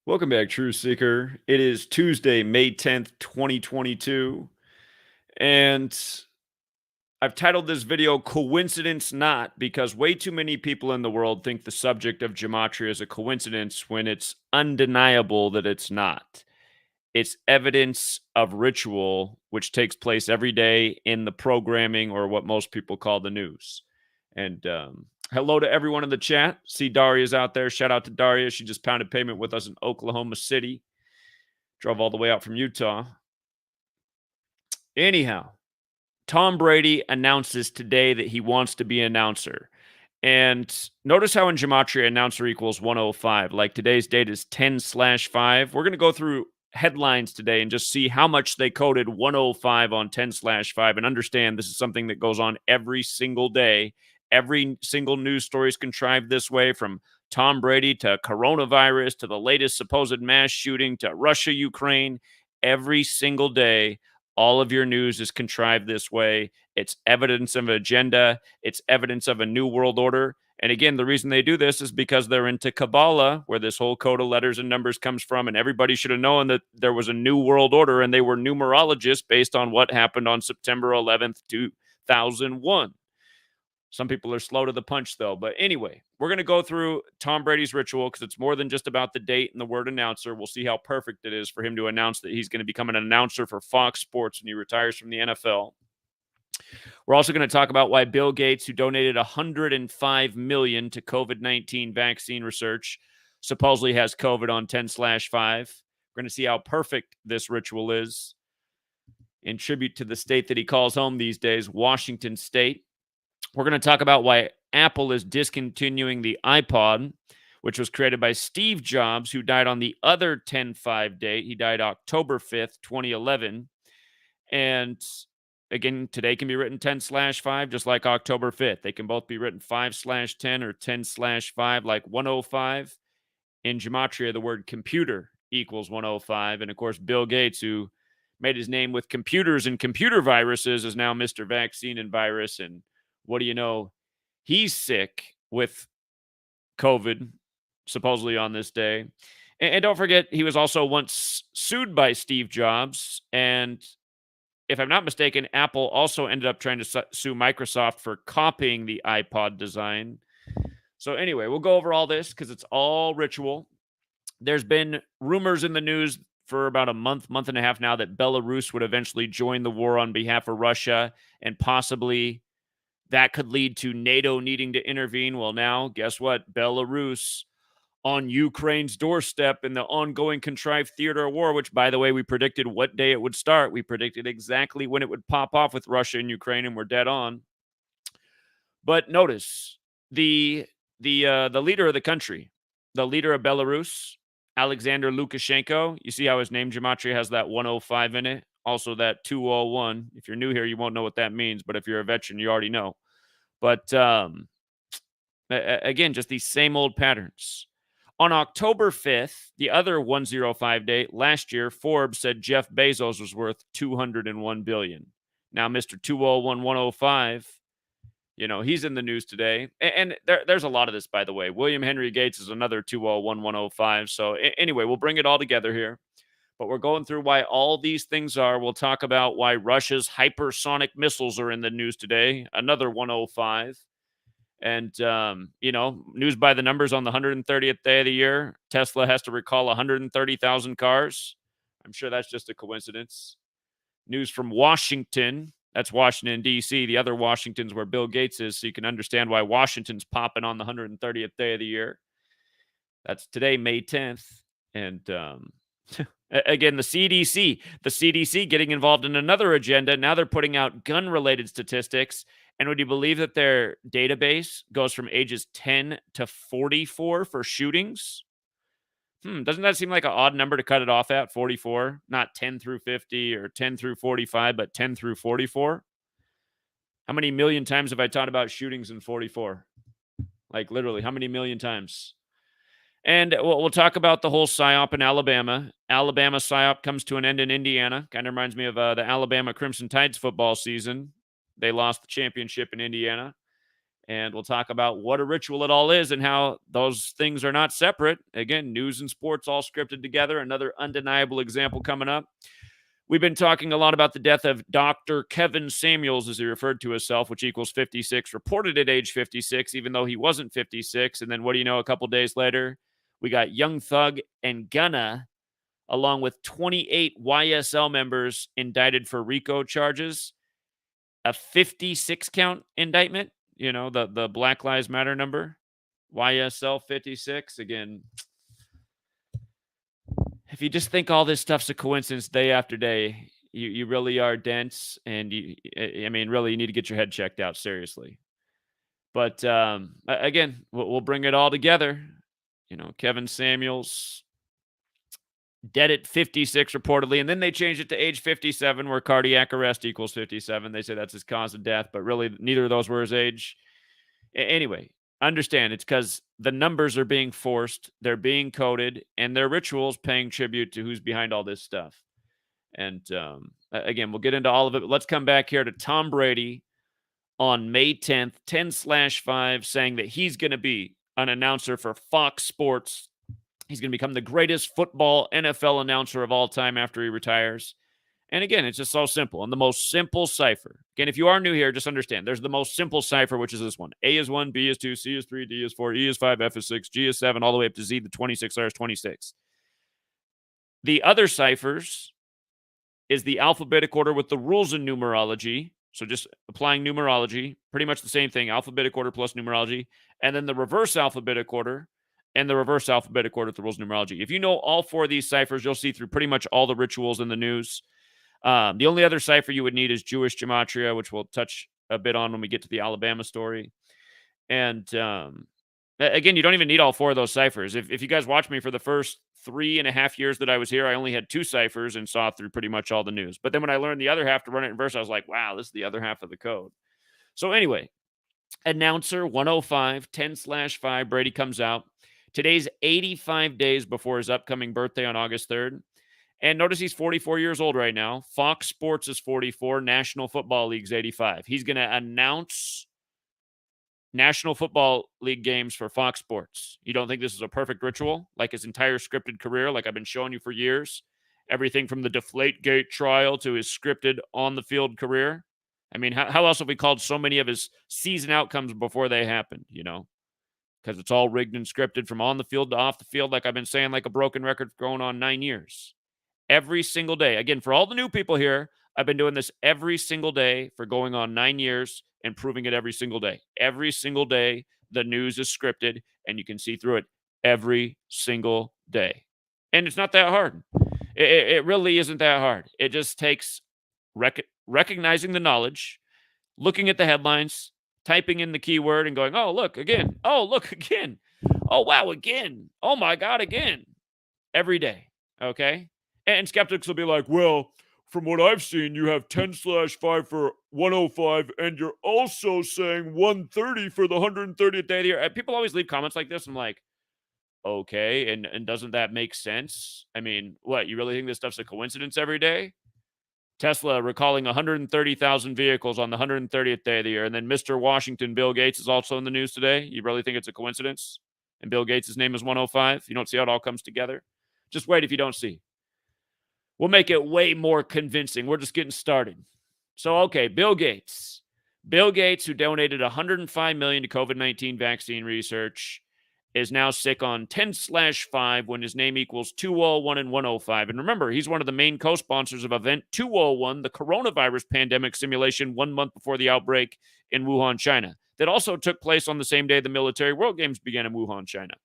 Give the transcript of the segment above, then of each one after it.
Welcome back, Truth Seeker. It is Tuesday, May 10th, 2022, and I've titled this video Coincidence Not because way too many people in the world think the subject of gematria is a coincidence when it's undeniable that it's not. It's evidence of ritual, which takes place every day in the programming or what most people call the news. And hello to everyone in the chat. See Daria's out there. Shout out to Daria. She just pounded payment with us in Oklahoma City. Drove all the way out from Utah. Anyhow, Tom Brady announces today that he wants to be an announcer. And notice how in Gematria announcer equals 105. Like today's date is 10/5. We're going to go through headlines today and just see how much they coded 105 on 10/5 and understand this is something that goes on every single day. Every single news story is contrived this way, from Tom Brady to coronavirus to the latest supposed mass shooting to Russia, Ukraine. Every single day, all of your news is contrived this way. It's evidence of an agenda. It's evidence of a new world order. And again, the reason they do this is because they're into Kabbalah, where this whole code of letters and numbers comes from. And everybody should have known that there was a new world order, and they were numerologists based on what happened on September 11th, 2001. Some people are slow to the punch, though. But anyway, we're going to go through Tom Brady's ritual because it's more than just about the date and the word announcer. We'll see how perfect it is for him to announce that he's going to become an announcer for Fox Sports when he retires from the NFL. We're also going to talk about why Bill Gates, who donated $105 million to COVID-19 vaccine research, supposedly has COVID on 10/5. We're going to see how perfect this ritual is in tribute to the state that he calls home these days, Washington State. We're going to talk about why Apple is discontinuing the iPod, which was created by Steve Jobs, who died on the other 10/5 date. He died October 5th, 2011. And again, today can be written 10/5, just like October 5th. They can both be written 5/10 or 10/5, like 105. In Gematria, the word computer equals 105. And of course, Bill Gates, who made his name with computers and computer viruses, is now Mr. Vaccine and Virus. And what do you know? He's sick with COVID, supposedly on this day. And don't forget, he was also once sued by Steve Jobs. And if I'm not mistaken, Apple also ended up trying to sue Microsoft for copying the iPod design. So anyway, we'll go over all this because it's all ritual. There's been rumors in the news for about a month and a half now that Belarus would eventually join the war on behalf of Russia, and possibly that could lead to NATO needing to intervene. Well, now, guess what? Belarus on Ukraine's doorstep in the ongoing contrived theater of war, which, by the way, we predicted what day it would start. We predicted exactly when it would pop off with Russia and Ukraine, and we're dead on. But notice the leader of the country, the leader of Belarus, Alexander Lukashenko. You see how his name gematria has that 105 in it? Also that 201. If you're new here, you won't know what that means. But if you're a veteran, you already know. But again, just these same old patterns. On October 5th, the other 105 date, last year, Forbes said Jeff Bezos was worth $201 billion. Now, Mr. 201 105, he's in the news today. And there's a lot of this, by the way. William Henry Gates is another 201 105. So anyway, we'll bring it all together here. But we're going through why all these things are. We'll talk about why Russia's hypersonic missiles are in the news today, another 105. And, news by the numbers on the 130th day of the year, Tesla has to recall 130,000 cars. I'm sure that's just a coincidence. News from Washington. That's Washington, D.C. The other Washington's where Bill Gates is, so you can understand why Washington's popping on the 130th day of the year. That's today, May 10th. And, again, the CDC getting involved in another agenda. Now they're putting out gun-related statistics. And would you believe that their database goes from ages 10 to 44 for shootings? Doesn't that seem like an odd number to cut it off at, 44? Not 10 through 50 or 10 through 45, but 10 through 44? How many million times have I taught about shootings in 44? Like literally, how many million times? And we'll talk about the whole PSYOP in Alabama. Alabama PSYOP comes to an end in Indiana. Kind of reminds me of the Alabama Crimson Tide's football season. They lost the championship in Indiana. And we'll talk about what a ritual it all is and how those things are not separate. Again, news and sports all scripted together. Another undeniable example coming up. We've been talking a lot about the death of Dr. Kevin Samuels, as he referred to himself, which equals 56, reported at age 56, even though he wasn't 56. And then what do you know, a couple days later, we got Young Thug and Gunna, along with 28 YSL members indicted for RICO charges, a 56 count indictment, the Black Lives Matter number, YSL 56. Again, if you just think all this stuff's a coincidence day after day, you really are dense, and really, you need to get your head checked out seriously. But again, we'll bring it all together. Kevin Samuels dead at 56 reportedly, and then they changed it to age 57, where cardiac arrest equals 57. They say that's his cause of death, but really neither of those were his age. Anyway, understand it's because the numbers are being forced, they're being coded, and their rituals paying tribute to who's behind all this stuff. And again, we'll get into all of it, but let's come back here to Tom Brady on May 10th, 10/5, saying that he's going to be an announcer for Fox Sports. He's going to become the greatest football NFL announcer of all time after he retires. And again, it's just so simple. And the most simple cipher. Again, if you are new here, just understand there's the most simple cipher, which is this one. A is 1, B is 2, C is 3, D is 4, E is 5, F is 6, G is 7, all the way up to Z, the 26, R is 26. The other ciphers is the alphabetic order with the rules in numerology. So just applying numerology, pretty much the same thing, alphabetic order plus numerology. And then the reverse alphabetic order and the reverse alphabetic order with the rules of numerology. If you know all four of these ciphers, you'll see through pretty much all the rituals in the news. The only other cipher you would need is Jewish gematria, which we'll touch a bit on when we get to the Alabama story. And again, you don't even need all four of those ciphers. If you guys watched me for the first 3.5 years that I was here, I only had 2 ciphers and saw through pretty much all the news. But then when I learned the other half to run it in verse, I was like, wow, this is the other half of the code. So anyway, announcer 105, 10/5, Brady comes out. Today's 85 days before his upcoming birthday on August 3rd. And notice he's 44 years old right now. Fox Sports is 44. National Football League's 85. He's going to announce National Football League games for Fox Sports. You don't think this is a perfect ritual? Like his entire scripted career, like I've been showing you for years? Everything from the Deflategate trial to his scripted on-the-field career? I mean, how else have we called so many of his season outcomes before they happened, Because it's all rigged and scripted from on the field to off the field, like I've been saying, like a broken record going on 9 years. Every single day. Again, for all the new people here, I've been doing this every single day for going on 9 years and proving it every single day. Every single day, the news is scripted, and you can see through it every single day. And it's not that hard. It really isn't that hard. It just takes recognizing the knowledge, looking at the headlines, typing in the keyword and going, oh, look, again. Oh, look, again. Oh, wow, again. Oh, my God, again. Every day, okay? And skeptics will be like, well, from what I've seen, you have 10/5 for 105, and you're also saying 130 for the 130th day of the year. People always leave comments like this. I'm like, okay, and doesn't that make sense? I mean, what, you really think this stuff's a coincidence every day? Tesla recalling 130,000 vehicles on the 130th day of the year, and then Mr. Washington, Bill Gates, is also in the news today. You really think it's a coincidence? And Bill Gates' name is 105? You don't see how it all comes together? Just wait if you don't see. We'll make it way more convincing. We're just getting started. So, okay, Bill Gates. Bill Gates, who donated $105 million to COVID-19 vaccine research, is now sick on 10/5 when his name equals 201 and 105. And remember, he's one of the main co-sponsors of Event 201, the coronavirus pandemic simulation 1 month before the outbreak in Wuhan, China. That also took place on the same day the military World Games began in Wuhan, China.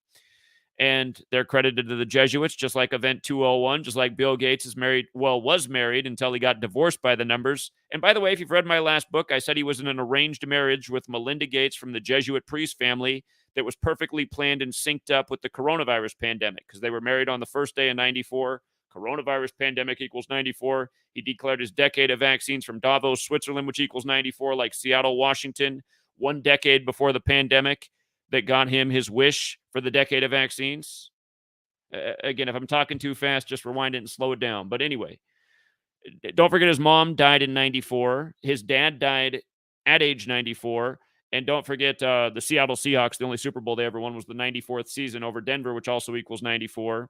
And they're credited to the Jesuits, just like Event 201, just like Bill Gates was married until he got divorced by the numbers. And by the way, if you've read my last book, I said he was in an arranged marriage with Melinda Gates from the Jesuit priest family that was perfectly planned and synced up with the coronavirus pandemic because they were married on the first day of 94. Coronavirus pandemic equals 94. He declared his decade of vaccines from Davos, Switzerland, which equals 94, like Seattle, Washington, 1 decade before the pandemic. That got him his wish for the decade of vaccines. Again, if I'm talking too fast, just rewind it and slow it down. But anyway, don't forget his mom died in 94. His dad died at age 94. And don't forget the Seattle Seahawks. The only Super Bowl they ever won was the 94th season over Denver, which also equals 94.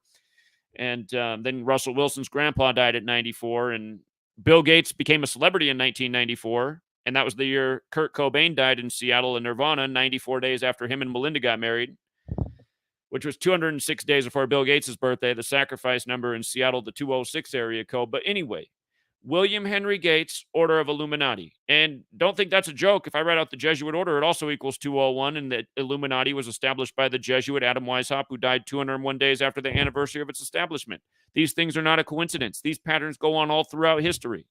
And then Russell Wilson's grandpa died at 94. And Bill Gates became a celebrity in 1994. And that was the year Kurt Cobain died in Seattle in Nirvana, 94 days after him and Melinda got married, which was 206 days before Bill Gates' birthday, the sacrifice number in Seattle, the 206 area code. But anyway, William Henry Gates, Order of Illuminati. And don't think that's a joke. If I write out the Jesuit order, it also equals 201, and the Illuminati was established by the Jesuit Adam Weishaupt, who died 201 days after the anniversary of its establishment. These things are not a coincidence. These patterns go on all throughout history.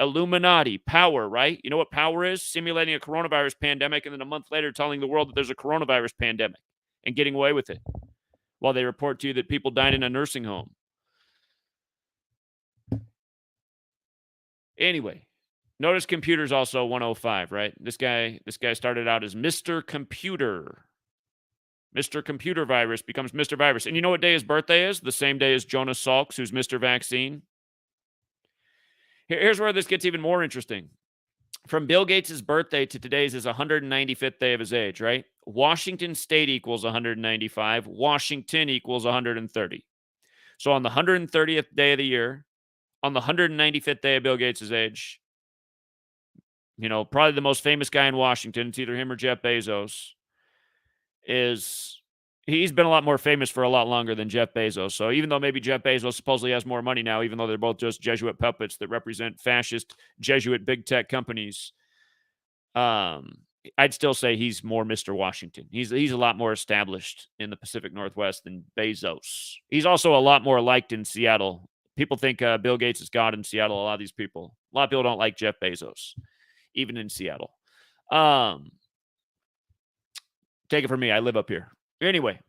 Illuminati, power, right? You know what power is? Simulating a coronavirus pandemic and then a month later telling the world that there's a coronavirus pandemic and getting away with it while they report to you that people died in a nursing home. Anyway, notice computer's also 105, right? This guy started out as Mr. Computer. Mr. Computer Virus becomes Mr. Virus. And you know what day his birthday is? The same day as Jonas Salks, who's Mr. Vaccine. Here's where this gets even more interesting. From Bill Gates' birthday to today's is 195th day of his age, right? Washington State equals 195. Washington equals 130. So on the 130th day of the year, on the 195th day of Bill Gates' age, you know, probably the most famous guy in Washington, it's either him or Jeff Bezos, he's been a lot more famous for a lot longer than Jeff Bezos. So even though maybe Jeff Bezos supposedly has more money now, even though they're both just Jesuit puppets that represent fascist Jesuit big tech companies, I'd still say he's more Mr. Washington. He's a lot more established in the Pacific Northwest than Bezos. He's also a lot more liked in Seattle. People think Bill Gates is God in Seattle. A lot of these people. A lot of people don't like Jeff Bezos, even in Seattle. Take it from me. I live up here. Anyway,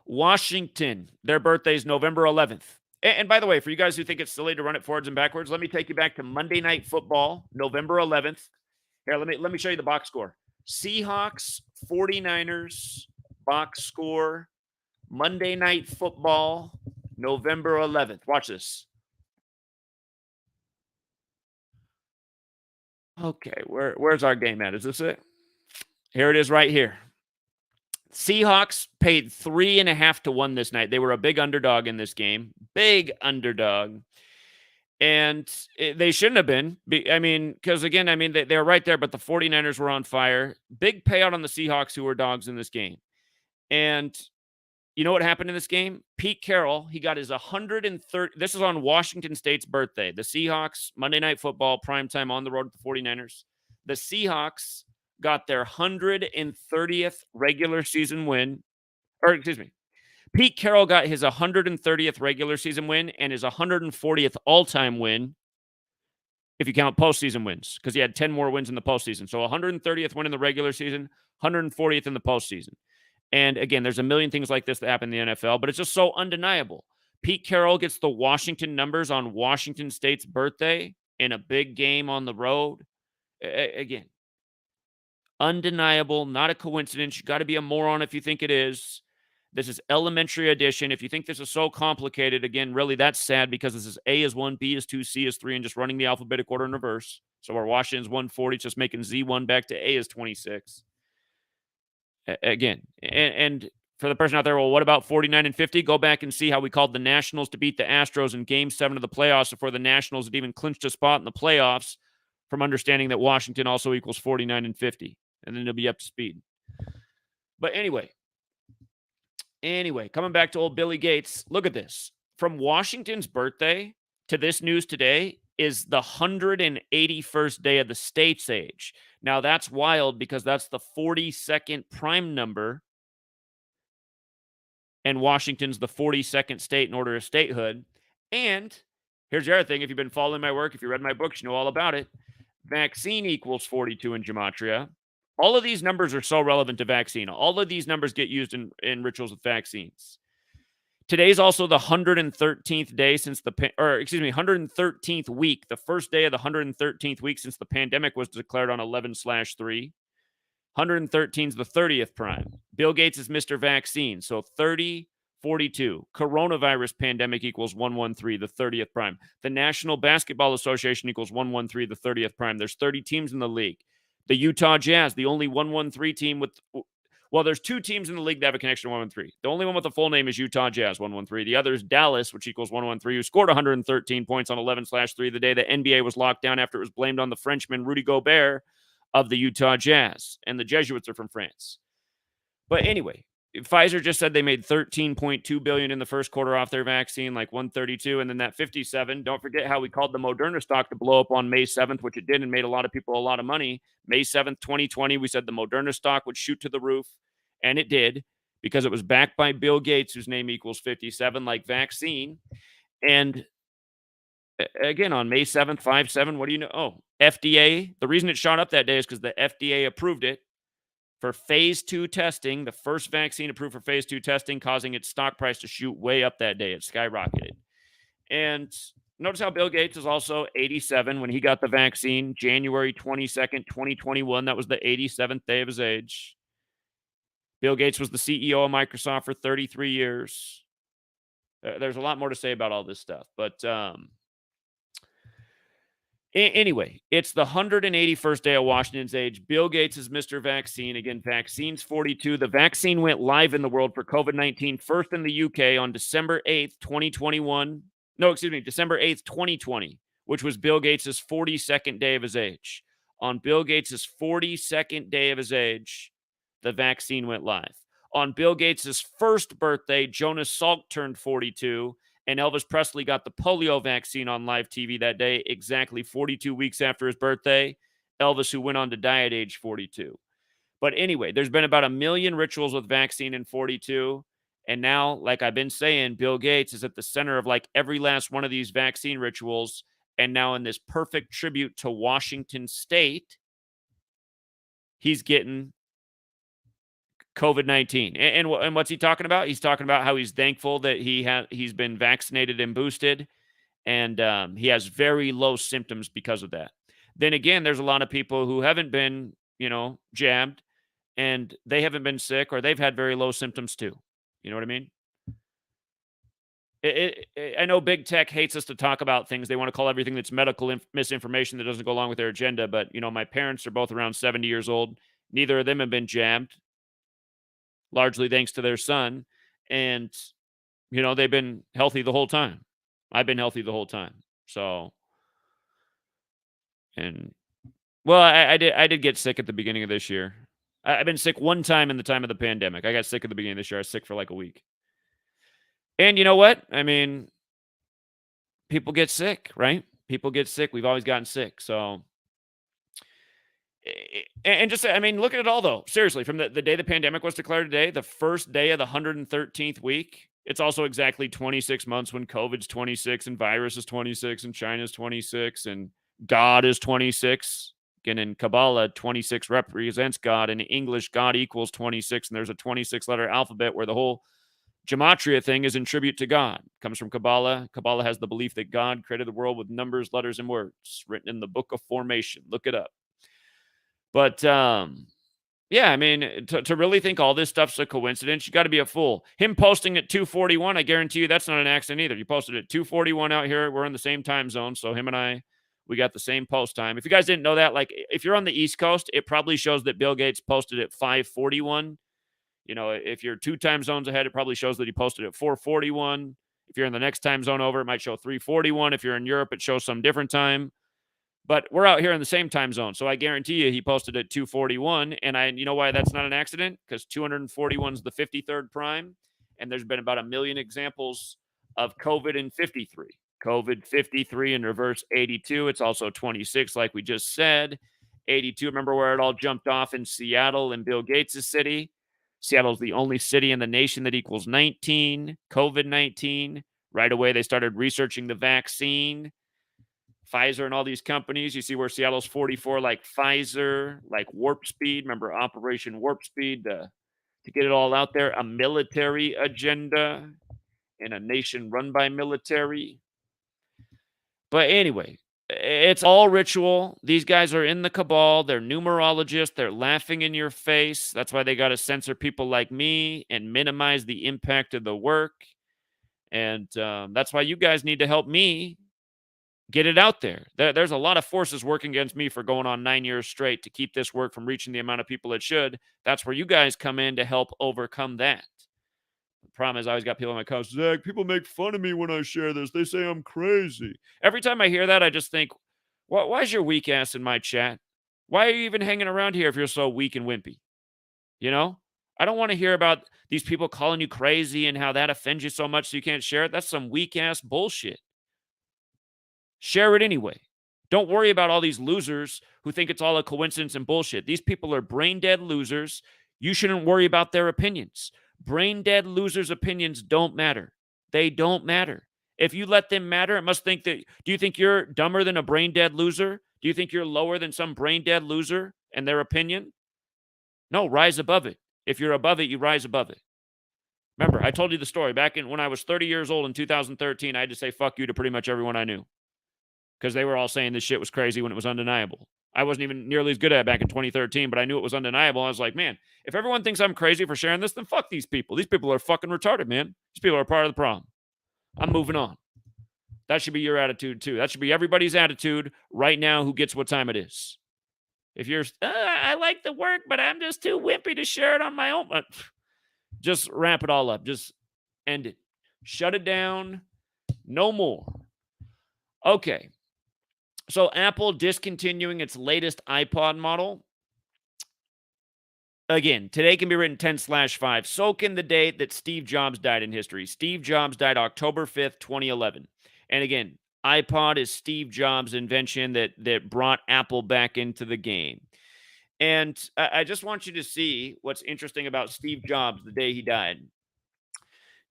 Washington, their birthday is November 11th. And by the way, for you guys who think it's silly to run it forwards and backwards, let me take you back to Monday Night Football, November 11th. Here, let me show you the box score. Seahawks, 49ers, box score, Monday Night Football, November 11th. Watch this. Okay, where's our game at? Is this it? Here it is right here. Seahawks paid 3.5 to 1 this night. They were a big underdog in this game. Big underdog. And they shouldn't have been. I mean, because again, they were right there, but the 49ers were on fire. Big payout on the Seahawks, who were dogs in this game. And you know what happened in this game? Pete Carroll, he got his 130. This is on Washington State's birthday. The Seahawks, Monday Night Football, primetime on the road with the 49ers. The Seahawks got their 130th regular season win. Or, excuse me. Pete Carroll got his 130th regular season win and his 140th all-time win, if you count postseason wins, because he had 10 more wins in the postseason. So 130th win in the regular season, 140th in the postseason. And again, there's a million things like this that happen in the NFL, but it's just so undeniable. Pete Carroll gets the Washington numbers on Washington State's birthday in a big game on the road. Again, undeniable, not a coincidence. You got to be a moron if you think it is. This is elementary addition. If you think this is so complicated, again, really that's sad because this is A is 1, B is 2, C is 3, and just running the alphabetic order in reverse. So our Washington's 140, just making Z1 back to A is 26. Again, and for the person out there, well, what about 49 and 50? Go back and see how we called the Nationals to beat the Astros in Game 7 of the playoffs before the Nationals had even clinched a spot in the playoffs, from understanding that Washington also equals 49 and 50. And then it'll be up to speed. But anyway, coming back to old Billy Gates, look at this. From Washington's birthday to this news today is the 181st day of the state's age. Now, that's wild because that's the 42nd prime number, and Washington's the 42nd state in order of statehood. And here's the other thing. If you've been following my work, if you read my books, you know all about it. Vaccine equals 42 in Gematria. All of these numbers are so relevant to vaccine. All of these numbers get used in rituals with vaccines. Today's also the 113th day since 113th week, the first day of the 113th week since the pandemic was declared on 11/3. 113 is the 30th prime. Bill Gates is Mr. Vaccine, so 30, 42. Coronavirus pandemic equals 113, the 30th prime. The National Basketball Association equals 113, the 30th prime. There's 30 teams in the league. The Utah Jazz, the only 113 team with, well, there's two teams in the league that have a connection to 113. The only one with a full name is Utah Jazz 113. The other is Dallas, which equals 113, who scored 113 points on 11/3 the day the NBA was locked down after it was blamed on the Frenchman Rudy Gobert of the Utah Jazz. And the Jesuits are from France. But anyway, Pfizer just said they made $13.2 billion in the first quarter off their vaccine, like 132, and then that 57. Don't forget how we called the Moderna stock to blow up on May 7th, which it did and made a lot of people a lot of money. May 7th, 2020, we said the Moderna stock would shoot to the roof, and it did because it was backed by Bill Gates, whose name equals 57, like vaccine. And again, on May 7th, 5/7, what do you know? Oh, FDA. The reason it shot up that day is because the FDA approved it for phase 2 testing, the first vaccine approved for phase 2 testing, causing its stock price to shoot way up that day. It skyrocketed. And notice how Bill Gates is also 87 when he got the vaccine, January 22nd, 2021. That was the 87th day of his age. Bill Gates was the CEO of Microsoft for 33 years. There's a lot more to say about all this stuff. But anyway, it's the 181st day of Washington's age. Bill Gates is Mr. Vaccine. Again, vaccines 42. The vaccine went live in the world for COVID-19 first in the UK on December 8th, 2021. No, excuse me, December 8th, 2020, which was Bill Gates' 42nd day of his age. On Bill Gates' 42nd day of his age, the vaccine went live. On Bill Gates' first birthday, Jonas Salk turned 42. And Elvis Presley got the polio vaccine on live TV that day, exactly 42 weeks after his birthday. Elvis, who went on to die at age 42. But anyway, there's been about 1 million rituals with vaccine in 42. And now, like I've been saying, Bill Gates is at the center of like every last one of these vaccine rituals. And now in this perfect tribute to Washington State, he's getting COVID-19. And what's he talking about? He's talking about how he's thankful that he's been vaccinated and boosted, and he has very low symptoms because of that. Then again, there's a lot of people who haven't been, jabbed, and they haven't been sick, or they've had very low symptoms too. You know what I mean? I know big tech hates us to talk about things. They want to call everything that's medical misinformation that doesn't go along with their agenda. But, my parents are both around 70 years old. Neither of them have been jabbed, largely thanks to their son. And, they've been healthy the whole time. I've been healthy the whole time. So, and, well, I did get sick at the beginning of this year. I've been sick one time in the time of the pandemic. I got sick at the beginning of this year. I was sick for like a week. And you know what? I mean, people get sick, right? People get sick. We've always gotten sick. So, and just, look at it all, though. Seriously, from the day the pandemic was declared today, the first day of the 113th week, it's also exactly 26 months when COVID's 26 and virus is 26 and China's 26 and God is 26. Again, in Kabbalah, 26 represents God. In English, God equals 26, and there's a 26-letter alphabet where the whole Gematria thing is in tribute to God. It comes from Kabbalah. Kabbalah has the belief that God created the world with numbers, letters, and words written in the book of formation. Look it up. But, to really think all this stuff's a coincidence, you got to be a fool. Him posting at 2:41, I guarantee you that's not an accident either. He posted at 2:41 out here. We're in the same time zone, so him and I, we got the same post time. If you guys didn't know that, like if you're on the East Coast, it probably shows that Bill Gates posted at 5:41. If you're 2 time zones ahead, it probably shows that he posted at 4:41. If you're in the next time zone over, it might show 3:41. If you're in Europe, it shows some different time. But we're out here in the same time zone, so I guarantee you he posted at 2:41. And you know why that's not an accident? Because 241 is the 53rd prime, and there's been about 1 million examples of COVID in 53. COVID 53 in reverse 82. It's also 26, like we just said. 82, remember where it all jumped off in Seattle and Bill Gates' city? Seattle's the only city in the nation that equals 19, COVID-19. Right away, they started researching the vaccine. Pfizer and all these companies. You see where Seattle's 44, like Pfizer, like Warp Speed. Remember Operation Warp Speed to get it all out there? A military agenda in a nation run by military. But anyway, it's all ritual. These guys are in the cabal. They're numerologists. They're laughing in your face. That's why they got to censor people like me and minimize the impact of the work. And that's why you guys need to help me Get it out there. There's a lot of forces working against me for going on 9 years straight to keep this work from reaching the amount of people it should. That's where you guys come in to help overcome that. The problem is I always got people in my comments, Zach, people make fun of me when I share this. They say I'm crazy. Every time I hear that, I just think, why is your weak ass in my chat? Why are you even hanging around here if you're so weak and wimpy? You know? I don't want to hear about these people calling you crazy and how that offends you so much so you can't share it. That's some weak ass bullshit. Share it anyway. Don't worry about all these losers who think it's all a coincidence and bullshit. These people are brain dead losers. You shouldn't worry about their opinions. Brain dead losers' opinions don't matter. They don't matter. If you let them matter, it must think that. Do you think you're dumber than a brain dead loser? Do you think you're lower than some brain dead loser and their opinion? No, rise above it. If you're above it, you rise above it. Remember, I told you the story back when I was 30 years old in 2013. I had to say fuck you to pretty much everyone I knew because they were all saying this shit was crazy when it was undeniable. I wasn't even nearly as good at it back in 2013, but I knew it was undeniable. I was like, man, if everyone thinks I'm crazy for sharing this, then fuck these people. These people are fucking retarded, man. These people are part of the problem. I'm moving on. That should be your attitude, too. That should be everybody's attitude right now who gets what time it is. If you're, I like the work, but I'm just too wimpy to share it on my own. Just wrap it all up. Just end it. Shut it down. No more. Okay. So Apple discontinuing its latest iPod model. Again, today can be written 10/5. So can the date that Steve Jobs died in history. Steve Jobs died October 5th, 2011. And again, iPod is Steve Jobs' invention that brought Apple back into the game. And I just want you to see what's interesting about Steve Jobs the day he died.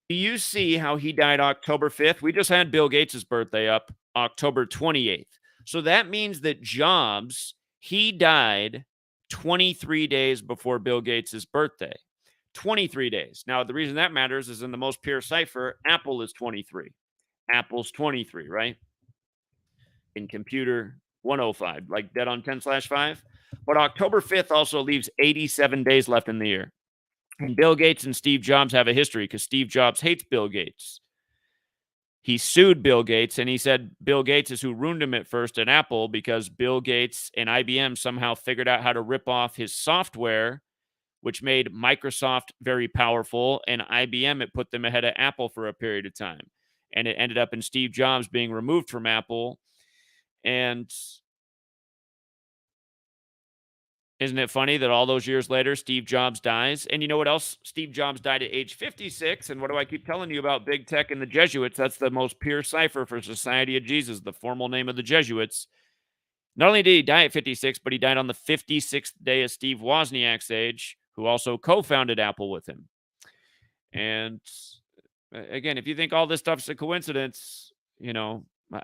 Do you see how he died October 5th? We just had Bill Gates' birthday up October 28th. So that means that Jobs, he died 23 days before Bill Gates' birthday. 23 days. Now, the reason that matters is in the most pure cipher, Apple is 23. Apple's 23, right? In computer, 105, like dead on 10/5. But October 5th also leaves 87 days left in the year. And Bill Gates and Steve Jobs have a history because Steve Jobs hates Bill Gates. He sued Bill Gates, and he said Bill Gates is who ruined him at first at Apple because Bill Gates and IBM somehow figured out how to rip off his software, which made Microsoft very powerful, and IBM, it put them ahead of Apple for a period of time. And it ended up in Steve Jobs being removed from Apple. And isn't it funny that all those years later, Steve Jobs dies? And you know what else? Steve Jobs died at age 56. And what do I keep telling you about big tech and the Jesuits? That's the most pure cipher for Society of Jesus, the formal name of the Jesuits. Not only did he die at 56, but he died on the 56th day of Steve Wozniak's age, who also co-founded Apple with him. And again, if you think all this stuff's a coincidence,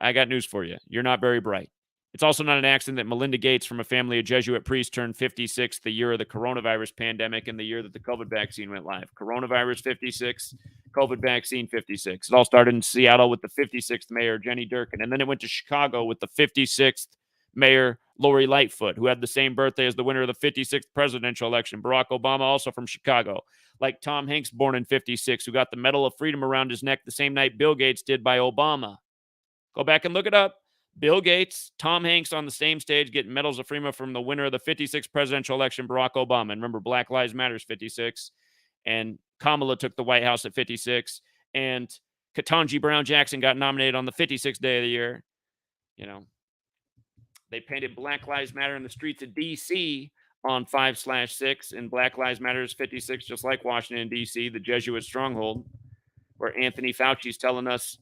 I got news for you. You're not very bright. It's also not an accident that Melinda Gates, from a family of Jesuit priests, turned 56 the year of the coronavirus pandemic and the year that the COVID vaccine went live. Coronavirus 56, COVID vaccine 56. It all started in Seattle with the 56th mayor, Jenny Durkin. And then it went to Chicago with the 56th mayor, Lori Lightfoot, who had the same birthday as the winner of the 56th presidential election, Barack Obama, also from Chicago. Like Tom Hanks, born in 56, who got the Medal of Freedom around his neck the same night Bill Gates did by Obama. Go back and look it up. Bill Gates, Tom Hanks on the same stage getting medals of freedom from the winner of the 56th presidential election, Barack Obama. And remember, Black Lives Matter is 56. And Kamala took the White House at 56. And Ketanji Brown Jackson got nominated on the 56th day of the year. They painted Black Lives Matter in the streets of D.C. on 5/6. And Black Lives Matter is 56, just like Washington, D.C., the Jesuit stronghold, where Anthony Fauci's telling us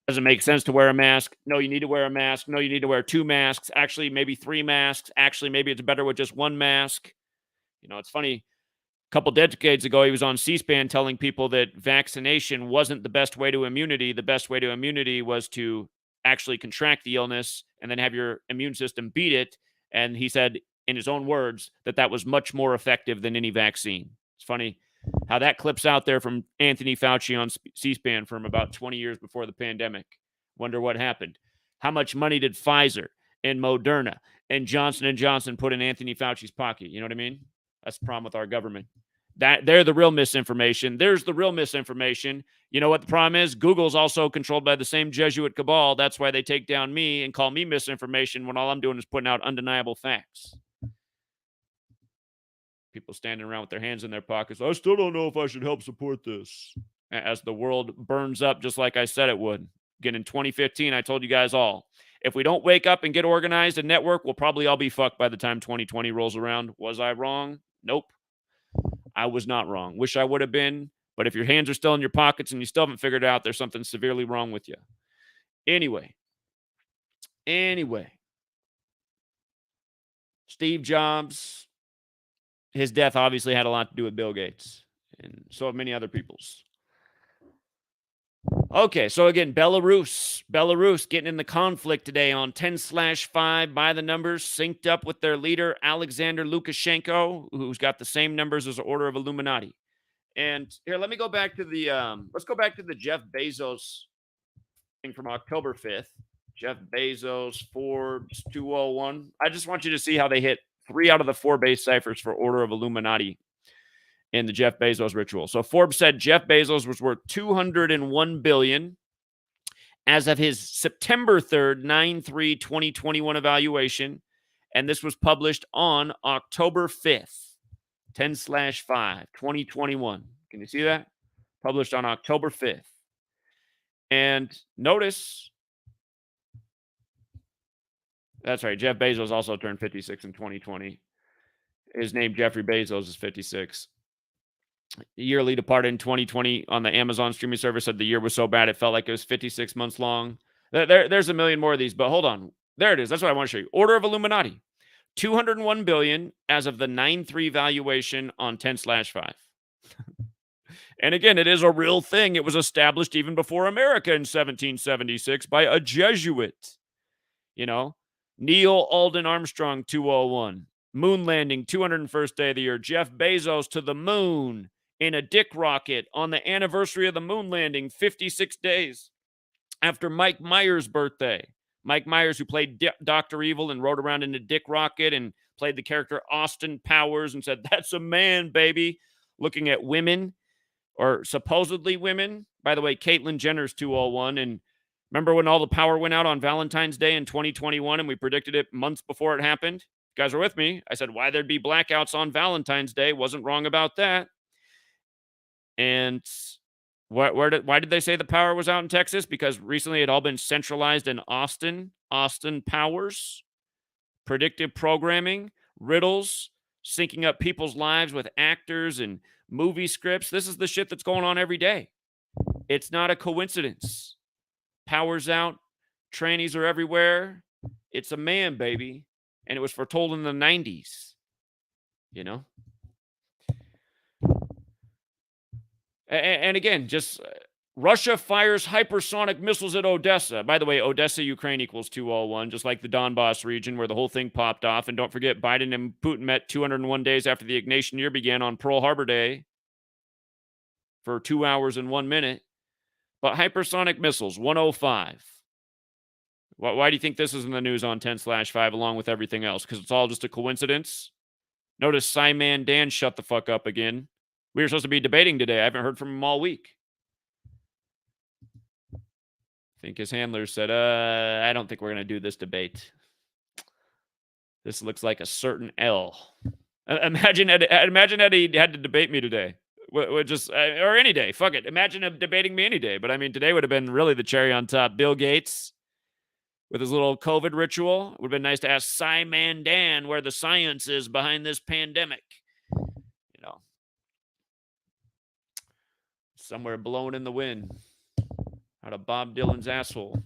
doesn't make sense to wear a mask. No, you need to wear a mask. No, you need to wear 2 masks. Actually, maybe 3 masks. Actually, maybe it's better with just 1 mask. It's funny. A couple decades ago, he was on C-SPAN telling people that vaccination wasn't the best way to immunity. The best way to immunity was to actually contract the illness and then have your immune system beat it. And he said, in his own words, that was much more effective than any vaccine. It's funny how that clips out there from Anthony Fauci on C-SPAN from about 20 years before the pandemic. Wonder what happened. How much money did Pfizer and Moderna and Johnson & Johnson put in Anthony Fauci's pocket? You know what I mean? That's the problem with our government. They're the real misinformation. There's the real misinformation. You know what the problem is? Google's also controlled by the same Jesuit cabal. That's why they take down me and call me misinformation when all I'm doing is putting out undeniable facts. People standing around with their hands in their pockets. I still don't know if I should help support this. As the world burns up, just like I said it would. Again, in 2015, I told you guys all, if we don't wake up and get organized and network, we'll probably all be fucked by the time 2020 rolls around. Was I wrong? Nope. I was not wrong. Wish I would have been. But if your hands are still in your pockets and you still haven't figured it out, there's something severely wrong with you. Anyway. Steve Jobs, his death obviously had a lot to do with Bill Gates. And so have many other people's. Okay, so again, Belarus getting in the conflict today on 10/5 by the numbers, synced up with their leader, Alexander Lukashenko, who's got the same numbers as the Order of Illuminati. And here, let me go back to the, let's go back to the Jeff Bezos thing from October 5th. Jeff Bezos, Forbes, 201. I just want you to see how they hit 3 out of the 4 base ciphers for Order of Illuminati in the Jeff Bezos ritual. So Forbes said Jeff Bezos was worth $201 billion as of his September 3rd, 9/3/2021 evaluation, and this was published on October 5th, 10/5, 2021. Can you see that? Published on October 5th. And notice, that's right, Jeff Bezos also turned 56 in 2020. His name, Jeffrey Bezos, is 56. Yearly departed in 2020 on the Amazon streaming service, said the year was so bad it felt like it was 56 months long. There's a million more of these, but hold on. There it is. That's what I want to show you. Order of Illuminati. $201 billion as of the 9/3 valuation on 10/5. And again, it is a real thing. It was established even before America in 1776 by a Jesuit. You know, Neil Alden Armstrong, 201. Moon landing, 201st day of the year. Jeff Bezos to the moon in a dick rocket on the anniversary of the moon landing, 56 days after Mike Myers' birthday. Mike Myers, who played Dr. Evil and rode around in a dick rocket and played the character Austin Powers and said, "That's a man, baby," looking at women, or supposedly women. By the way, Caitlyn Jenner's 201. And remember when all the power went out on Valentine's Day in 2021 and we predicted it months before it happened? You guys are with me. I said, why there'd be blackouts on Valentine's Day. Wasn't wrong about that. And why did they say the power was out in Texas? Because recently it had all been centralized in Austin. Austin Powers, predictive programming, riddles, syncing up people's lives with actors and movie scripts. This is the shit that's going on every day. It's not a coincidence. Power's out. Trannies are everywhere. It's a man, baby. And it was foretold in the 90s. You know? And again, just Russia fires hypersonic missiles at Odessa. By the way, Odessa, Ukraine equals 201, just like the Donbass region where the whole thing popped off. And don't forget, Biden and Putin met 201 days after the Ignatian year began on Pearl Harbor Day for 2 hours and 1 minute. But hypersonic missiles, 105. Why do you think this is in the news on 10/5 along with everything else? Because it's all just a coincidence? Notice Simon Dan shut the fuck up again. We were supposed to be debating today. I haven't heard from him all week. I think his handler said, I don't think we're going to do this debate. This looks like a certain L. Imagine Eddie had to debate me today. Just or any day. Fuck it. Imagine him debating me any day. But I mean, today would have been really the cherry on top. Bill Gates with his little COVID ritual. It would have been nice to ask Simon Dan where the science is behind this pandemic. You know, somewhere blowing in the wind out of Bob Dylan's asshole.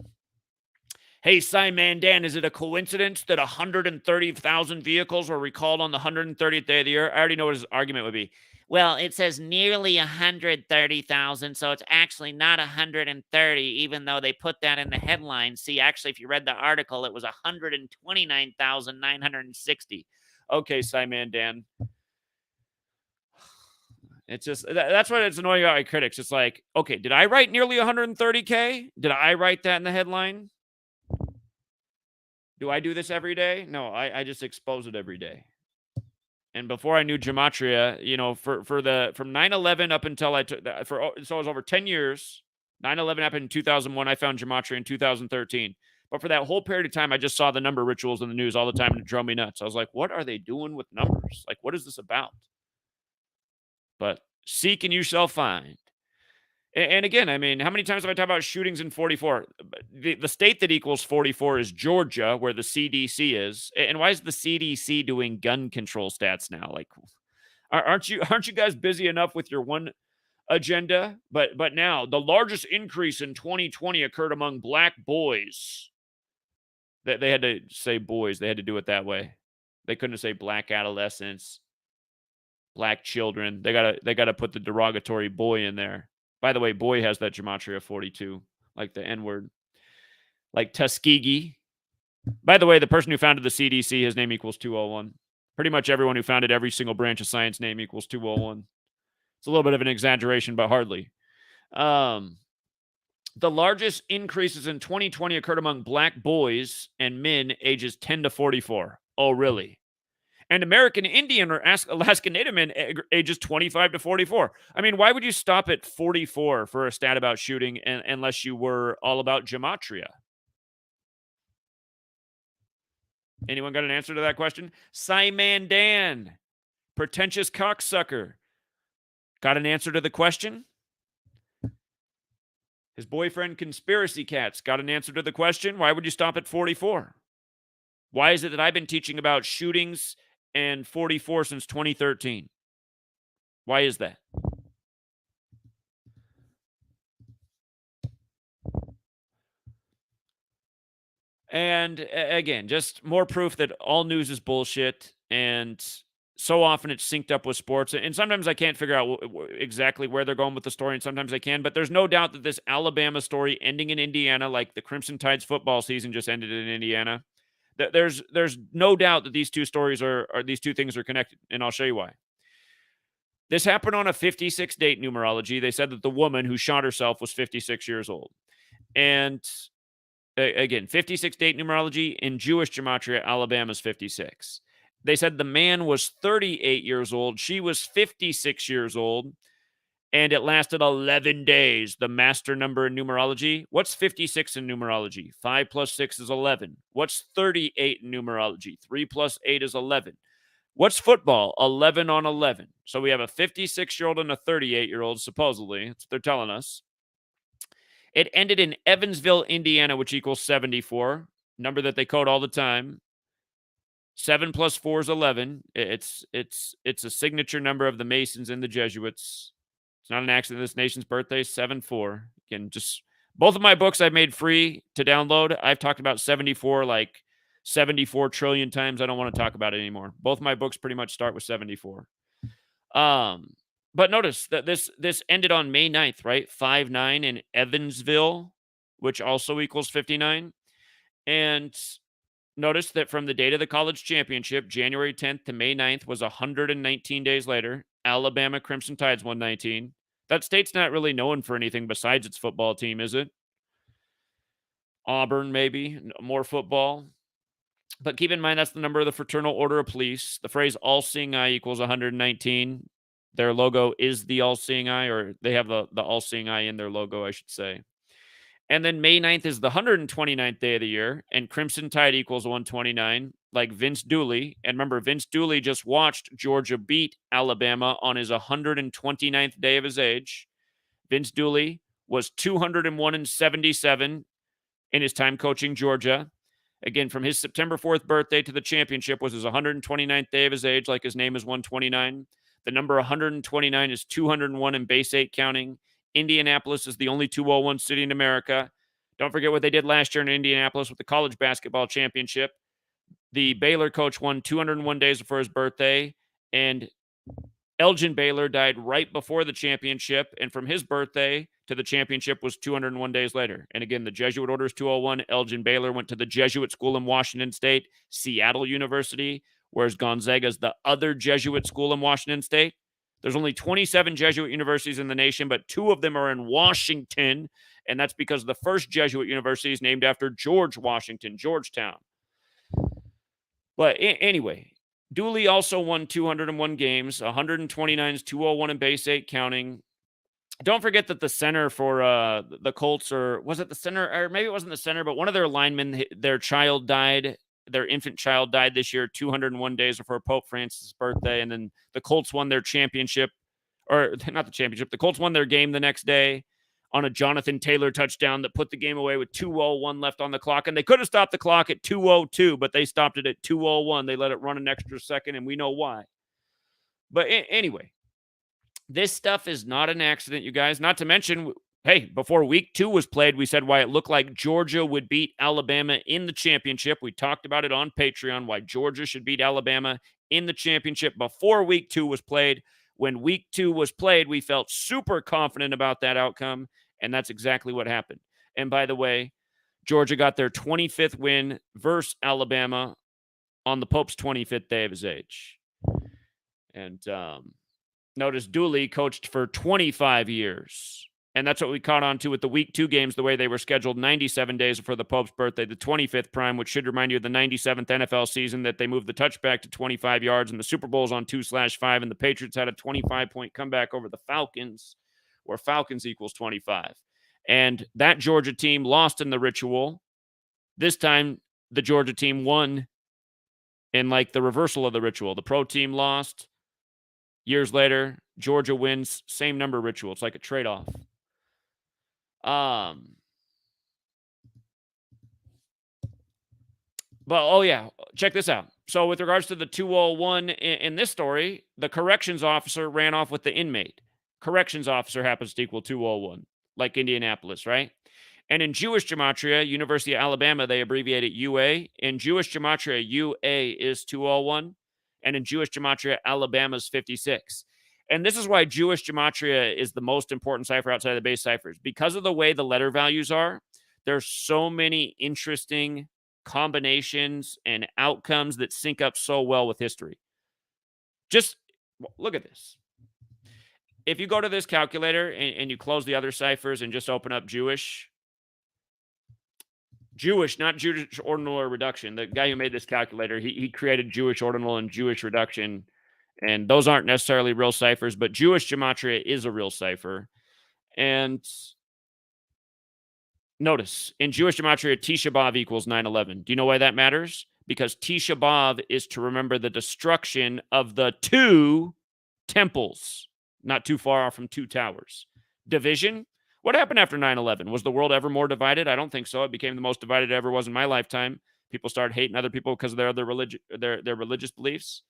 Hey, Simon Dan, is it a coincidence that 130,000 vehicles were recalled on the 130th day of the year? I already know what his argument would be. Well, it says nearly 130,000, so it's actually not 130, even though they put that in the headline. See, actually, if you read the article, it was 129,960. Okay, Simon Dan. It's just, that's what it's annoying about my critics. It's like, okay, did I write nearly 130K? Did I write that in the headline? Do I do this every day? No, I just expose it every day. And before I knew Gematria, from 9/11 up until so it was over 10 years. 9/11 happened in 2001. I found Gematria in 2013. But for that whole period of time, I just saw the number rituals in the news all the time, and it drove me nuts. I was like, what are they doing with numbers? Like, what is this about? But seek and you shall find. And again, I mean, how many times have I talked about shootings in 44? The state that equals 44 is Georgia, where the CDC is. And why is the CDC doing gun control stats now? Like, aren't you guys busy enough with your one agenda? But now the largest increase in 2020 occurred among black boys. They had to say boys. They had to do it that way. They couldn't say black adolescents, black children. They gotta put the derogatory boy in there. By the way, boy has that gematria 42, like the N-word. Like Tuskegee. By the way, the person who founded the CDC, his name equals 201. Pretty much everyone who founded every single branch of science name equals 201. It's a little bit of an exaggeration, but hardly. The largest increases in 2020 occurred among black boys and men ages 10 to 44. Oh, really? And American Indian or Alaska Native men ages 25 to 44. I mean, why would you stop at 44 for a stat about shooting unless you were all about gematria? Anyone got an answer to that question? Simon Dan, pretentious cocksucker. Got an answer to the question? His boyfriend, Conspiracy Cats, got an answer to the question? Why would you stop at 44? Why is it that I've been teaching about shootings and 44 since 2013? Why is that? And again, just more proof that all news is bullshit. And so often it's synced up with sports. And sometimes I can't figure out exactly where they're going with the story. And sometimes I can. But there's no doubt that this Alabama story ending in Indiana, like the Crimson Tide's football season just ended in Indiana, there's no doubt that these two stories these two things are connected. And I'll show you why. This happened on a 56 date numerology. They said that the woman who shot herself was 56 years old. And again, 56 date numerology in Jewish gematria, Alabama's 56. They said the man was 38 years old. She was 56 years old. And it lasted 11 days, the master number in numerology. What's 56 in numerology? 5 plus 6 is 11. What's 38 in numerology? 3 plus 8 is 11. What's football? 11 on 11. So we have a 56-year-old and a 38-year-old, supposedly. That's what they're telling us. It ended in Evansville, Indiana, which equals 74, number that they quote all the time. 7 plus 4 is 11. It's a signature number of the Masons and the Jesuits. It's not an accident. This nation's birthday, 7-4. Again, just both of my books I've made free to download. I've talked about 74 like 74 trillion times. I don't want to talk about it anymore. Both my books pretty much start with 74. But notice that this ended on May 9th, right? 5-9 in Evansville, which also equals 59. And notice that from the date of the college championship, January 10th to May 9th was 119 days later. Alabama Crimson Tide's 119. That state's not really known for anything besides its football team, is it? Auburn, maybe. More football. But keep in mind, that's the number of the Fraternal Order of Police. The phrase all-seeing eye equals 119. Their logo is the all-seeing eye, or they have the all-seeing eye in their logo, I should say. And then May 9th is the 129th day of the year, and Crimson Tide equals 129, like Vince Dooley. And remember, Vince Dooley just watched Georgia beat Alabama on his 129th day of his age. Vince Dooley was 201-77 in his time coaching Georgia. Again, from his September 4th birthday to the championship was his 129th day of his age, like his name is 129. The number 129 is 201 in base 8 counting. Indianapolis is the only 201 city in America. Don't forget what they did last year in Indianapolis with the college basketball championship. The Baylor coach won 201 days before his birthday, and Elgin Baylor died right before the championship, and from his birthday to the championship was 201 days later. And again, the Jesuit order is 201. Elgin Baylor went to the Jesuit school in Washington State, Seattle University, whereas Gonzaga's the other Jesuit school in Washington State. There's only 27 Jesuit universities in the nation, but 2 of them are in Washington, and that's because the first Jesuit university is named after George Washington, Georgetown. But anyway, Dooley also won 201 games, 129's 201 in base 8 counting. Don't forget that the center for the Colts, or was it the center, or maybe it wasn't the center, but one of their linemen, their child died. Their infant child died this year, 201 days before Pope Francis' birthday. And then the Colts won their championship, or not the championship. The Colts won their game the next day on a Jonathan Taylor touchdown that put the game away with 2:01 left on the clock. And they could have stopped the clock at 2:02, but they stopped it at 2:01. They let it run an extra second, and we know why. But anyway, this stuff is not an accident, you guys. Not to mention, hey, before week 2 was played, we said why it looked like Georgia would beat Alabama in the championship. We talked about it on Patreon, why Georgia should beat Alabama in the championship before week 2 was played. When week 2 was played, we felt super confident about that outcome, and that's exactly what happened. And by the way, Georgia got their 25th win versus Alabama on the Pope's 25th day of his age. And notice Dooley coached for 25 years. And that's what we caught on to with the week 2 games, the way they were scheduled 97 days before the Pope's birthday, the 25th prime, which should remind you of the 97th NFL season that they moved the touchback to 25 yards, and the Super Bowl's on 2/5, and the Patriots had a 25-point comeback over the Falcons, where Falcons equals 25. And that Georgia team lost in the ritual. This time, the Georgia team won in like the reversal of the ritual. The pro team lost. Years later, Georgia wins, same number ritual. It's like a trade-off. But oh yeah, check this out. So with regards to the 201 in this story, the corrections officer ran off with the inmate. Corrections officer happens to equal 201, like Indianapolis, right? And in Jewish gematria, University of Alabama, they abbreviate it UA. In Jewish gematria, UA is 201. And in Jewish gematria, Alabama's 56. And this is why Jewish gematria is the most important cipher outside of the base ciphers. Because of the way the letter values are, there's so many interesting combinations and outcomes that sync up so well with history. Just look at this. If you go to this calculator and you close the other ciphers and just open up Jewish, not Jewish ordinal or reduction. The guy who made this calculator, he created Jewish ordinal and Jewish reduction, and those aren't necessarily real ciphers, but Jewish gematria is a real cipher. And notice, in Jewish gematria, Tisha B'Av equals 9/11. Do you know why that matters? Because Tisha B'Av is to remember the destruction of the 2 temples, not too far off from 2 towers. Division? What happened after 9/11? Was the world ever more divided? I don't think so. It became the most divided it ever was in my lifetime. People started hating other people because of their other their religious beliefs.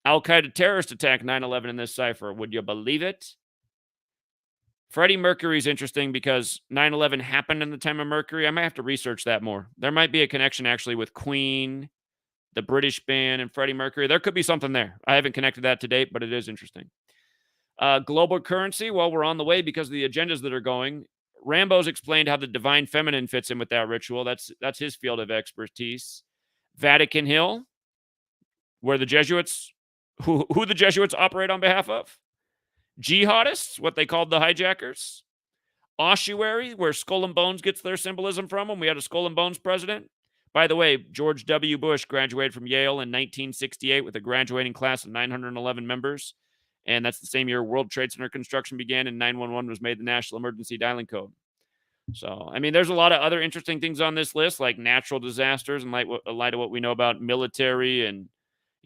Al-Qaeda terrorist attack 9/11 in this cipher. Would you believe it? Freddie Mercury is interesting because 9/11 happened in the time of Mercury. I might have to research that more. There might be a connection actually with Queen, the British band, and Freddie Mercury. There could be something there. I haven't connected that to date, but it is interesting. Global currency, well, we're on the way because of the agendas that are going. Rambo's explained how the divine feminine fits in with that ritual. That's his field of expertise. Vatican Hill, where the Jesuits, who the Jesuits operate on behalf of. Jihadists, what they called the hijackers. Ossuary, where Skull and Bones gets their symbolism from when we had a Skull and Bones president. By the way, George W. Bush graduated from Yale in 1968 with a graduating class of 911 members. And that's the same year World Trade Center construction began and 911 was made the national emergency dialing code. So, I mean, there's a lot of other interesting things on this list, like natural disasters and light of what we know about military and,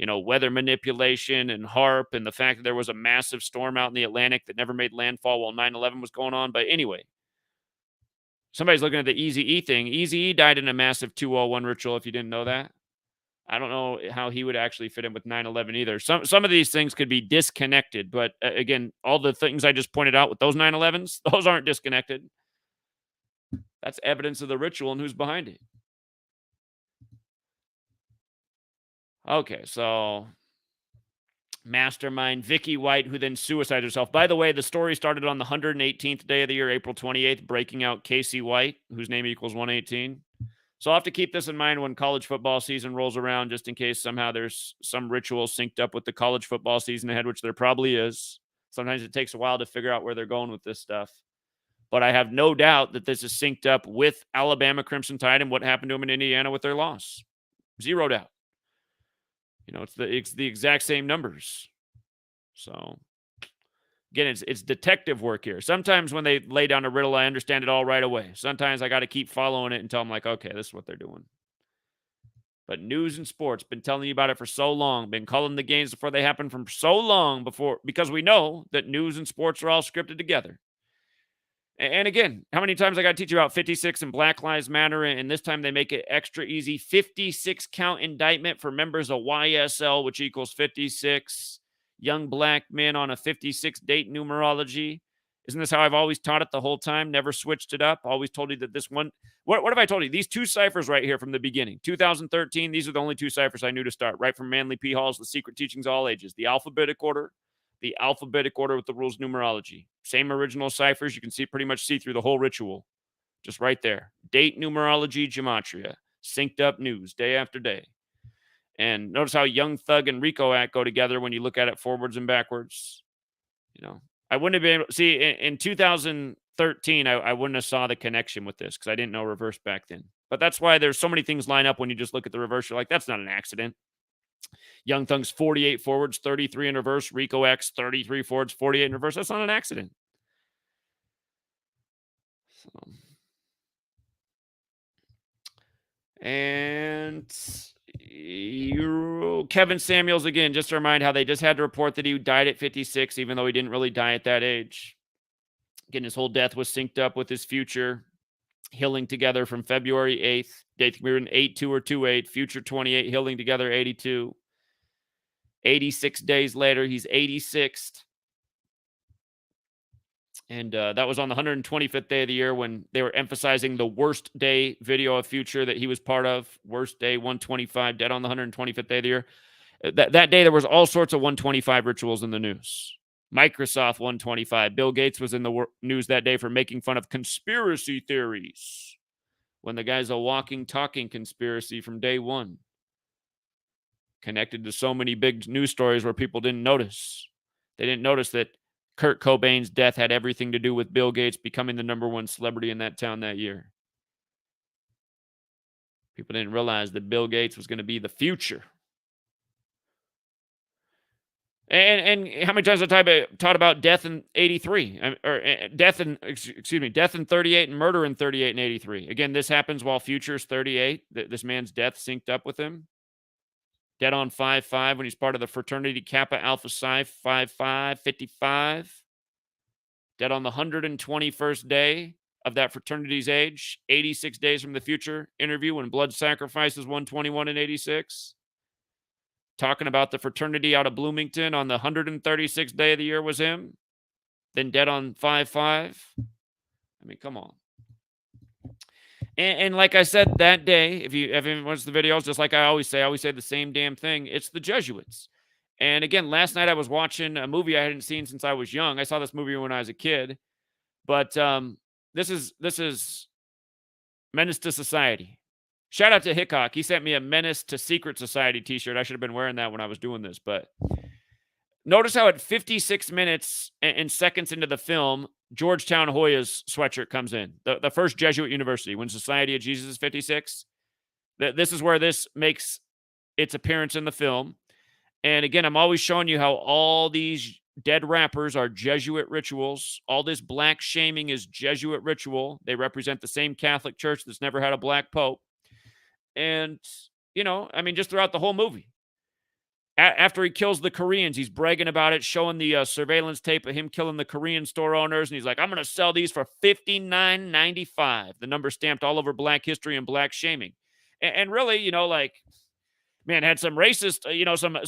weather manipulation and HARP and the fact that there was a massive storm out in the Atlantic that never made landfall while 9/11 was going on. But anyway, somebody's looking at the Eazy-E thing. Eazy-E died in a massive 201 ritual, if you didn't know that. I don't know how he would actually fit in with 9/11 either. Some of these things could be disconnected, but again, all the things I just pointed out with those 9/11s, those aren't disconnected. That's evidence of the ritual and who's behind it. Okay, so mastermind Vicky White, who then suicided herself. By the way, the story started on the 118th day of the year, April 28th, breaking out Casey White, whose name equals 118. So I'll have to keep this in mind when college football season rolls around, just in case somehow there's some ritual synced up with the college football season ahead, which there probably is. Sometimes it takes a while to figure out where they're going with this stuff. But I have no doubt that this is synced up with Alabama Crimson Tide and what happened to them in Indiana with their loss. Zero doubt. It's the exact same numbers. So again, it's detective work here. Sometimes when they lay down a riddle, I understand it all right away. Sometimes I got to keep following it until I'm like, okay, this is what they're doing. But news and sports, been telling you about it for so long, been calling the games before they happen from so long before, because we know that news and sports are all scripted together. And again, how many times I got to teach you about 56 and Black Lives Matter, and this time they make it extra easy. 56 count indictment for members of YSL, which equals 56 young black men on a 56 date numerology. Isn't this how I've always taught it the whole time? Never switched it up. Always told you that this one. What have I told you? These two ciphers right here from the beginning. 2013, these are the only two ciphers I knew to start. Right from Manly P. Hall's The Secret Teachings of All Ages. The alphabetic order with the rules numerology. Same original ciphers. You can pretty much see through the whole ritual. Just right there. Date, numerology, gematria. Synced up news day after day. And notice how Young Thug and RICO Act go together when you look at it forwards and backwards. I wouldn't have been able see in 2013, I wouldn't have saw the connection with this because I didn't know reverse back then. But that's why there's so many things line up when you just look at the reverse. You're like, that's not an accident. Young Thug's 48 forwards, 33 in reverse. Rico X, 33 forwards, 48 in reverse. That's not an accident. So. And Kevin Samuels, again, just to remind how they just had to report that he died at 56, even though he didn't really die at that age. Again, his whole death was synced up with his future. Healing together from February 8th. Date we were in 8-2 or 2-8. Future 28, healing together 82. 86 days later, he's 86th. And that was on the 125th day of the year when they were emphasizing the worst day video of Future that he was part of. Worst day, 125, dead on the 125th day of the year. That day, there was all sorts of 125 rituals in the news. Microsoft 125. Bill Gates was in the news that day for making fun of conspiracy theories when the guy's a walking, talking conspiracy from day one. Connected to so many big news stories where people didn't notice. They didn't notice that Kurt Cobain's death had everything to do with Bill Gates becoming the number one celebrity in that town that year. People didn't realize that Bill Gates was going to be the future. And how many times have I taught about death in 83, death in 38 and murder in 38 and 83. Again, this happens while Future's 38. This man's death synced up with him. Dead on 5-5 when he's part of the fraternity Kappa Alpha Psi 5-5, 55. Dead on the 121st day of that fraternity's age. 86 days from the Future interview when blood sacrifices 121 and 86. Talking about the fraternity out of Bloomington on the 136th day of the year was him. Then dead on 5-5. I mean, come on. And like I said that day, if you ever watched the videos, just like I always say the same damn thing. It's the Jesuits. And again, last night I was watching a movie I hadn't seen since I was young. I saw this movie when I was a kid. But this is Menace to Society. Shout out to Hickok. He sent me a Menace to Secret Society t-shirt. I should have been wearing that when I was doing this. But notice how at 56 minutes and seconds into the film, Georgetown Hoya's sweatshirt comes in. The first Jesuit university, when Society of Jesus is 56. This is where this makes its appearance in the film. And again, I'm always showing you how all these dead rappers are Jesuit rituals. All this black shaming is Jesuit ritual. They represent the same Catholic Church that's never had a black pope. And, just throughout the whole movie. After he kills the Koreans, he's bragging about it, showing the surveillance tape of him killing the Korean store owners. And he's like, I'm going to sell these for $59.95. The number stamped all over black history and black shaming. And really, man, had some racist,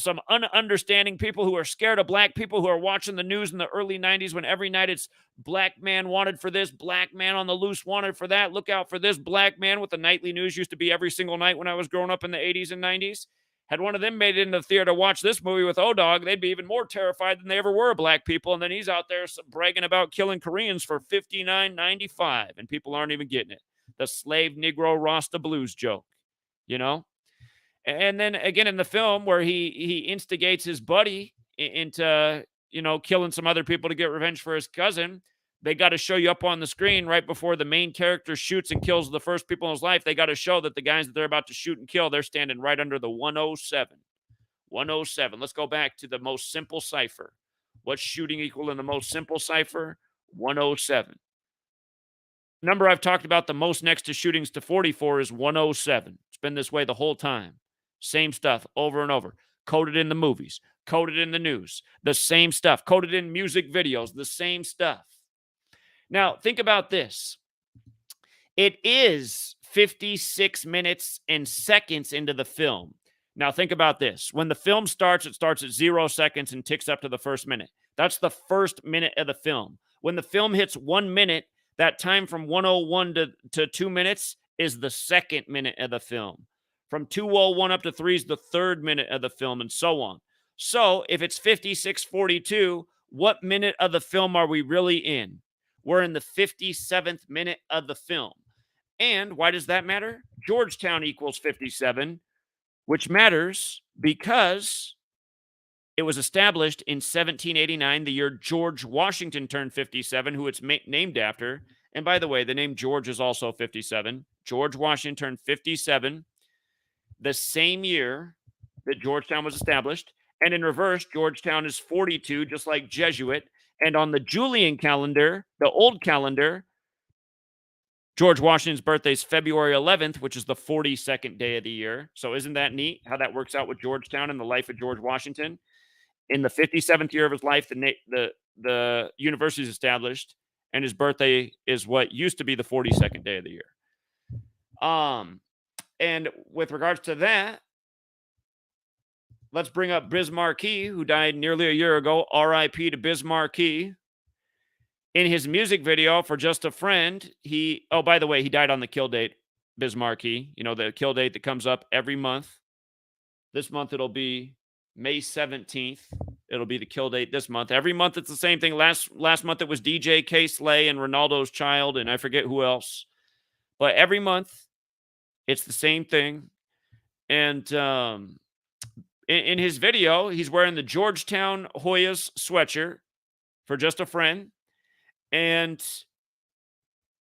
some ununderstanding people who are scared of black people who are watching the news in the early 90s when every night it's black man wanted for this, black man on the loose wanted for that. Look out for this black man with the nightly news used to be every single night when I was growing up in the 80s and 90s. Had one of them made it into the theater to watch this movie with O-Dog, they'd be even more terrified than they ever were of black people. And then he's out there bragging about killing Koreans for $59.95, and people aren't even getting it. The slave Negro Rasta blues joke, And then again in the film where he instigates his buddy into, killing some other people to get revenge for his cousin, they got to show you up on the screen right before the main character shoots and kills the first people in his life. They got to show that the guys that they're about to shoot and kill, they're standing right under the 107. 107. Let's go back to the most simple cipher. What's shooting equal in the most simple cipher? 107. Number I've talked about the most next to shootings to 44 is 107. It's been this way the whole time. Same stuff over and over. Coded in the movies, coded in the news, the same stuff. Coded in music videos, the same stuff. Now, think about this. It is 56 minutes and seconds into the film. Now, think about this. When the film starts, it starts at 0 seconds and ticks up to the first minute. That's the first minute of the film. When the film hits 1 minute, that time from 101 to 2 minutes is the second minute of the film. From 201 up to 3 is the third minute of the film, and so on. So, if it's 56:42, what minute of the film are we really in? We're in the 57th minute of the film. And why does that matter? Georgetown equals 57, which matters because it was established in 1789, the year George Washington turned 57, who it's named after. And by the way, the name George is also 57. George Washington turned 57 the same year that Georgetown was established. And in reverse, Georgetown is 42, just like Jesuit. And on the Julian calendar, the old calendar, George Washington's birthday is February 11th, which is the 42nd day of the year. So isn't that neat how that works out with Georgetown and the life of George Washington? In the 57th year of his life, the university is established, and his birthday is what used to be the 42nd day of the year. And with regards to that, let's bring up Biz Markie, who died nearly a year ago. R.I.P. to Biz Markie. In his music video for Just a Friend, by the way, he died on the kill date, Biz Markie. You know, the kill date that comes up every month. This month it'll be May 17th. It'll be the kill date this month. Every month it's the same thing. Last month it was DJ K. Slay and Ronaldo's Child, and I forget who else. But every month it's the same thing. And in his video, he's wearing the Georgetown Hoyas sweatshirt for Just a Friend. And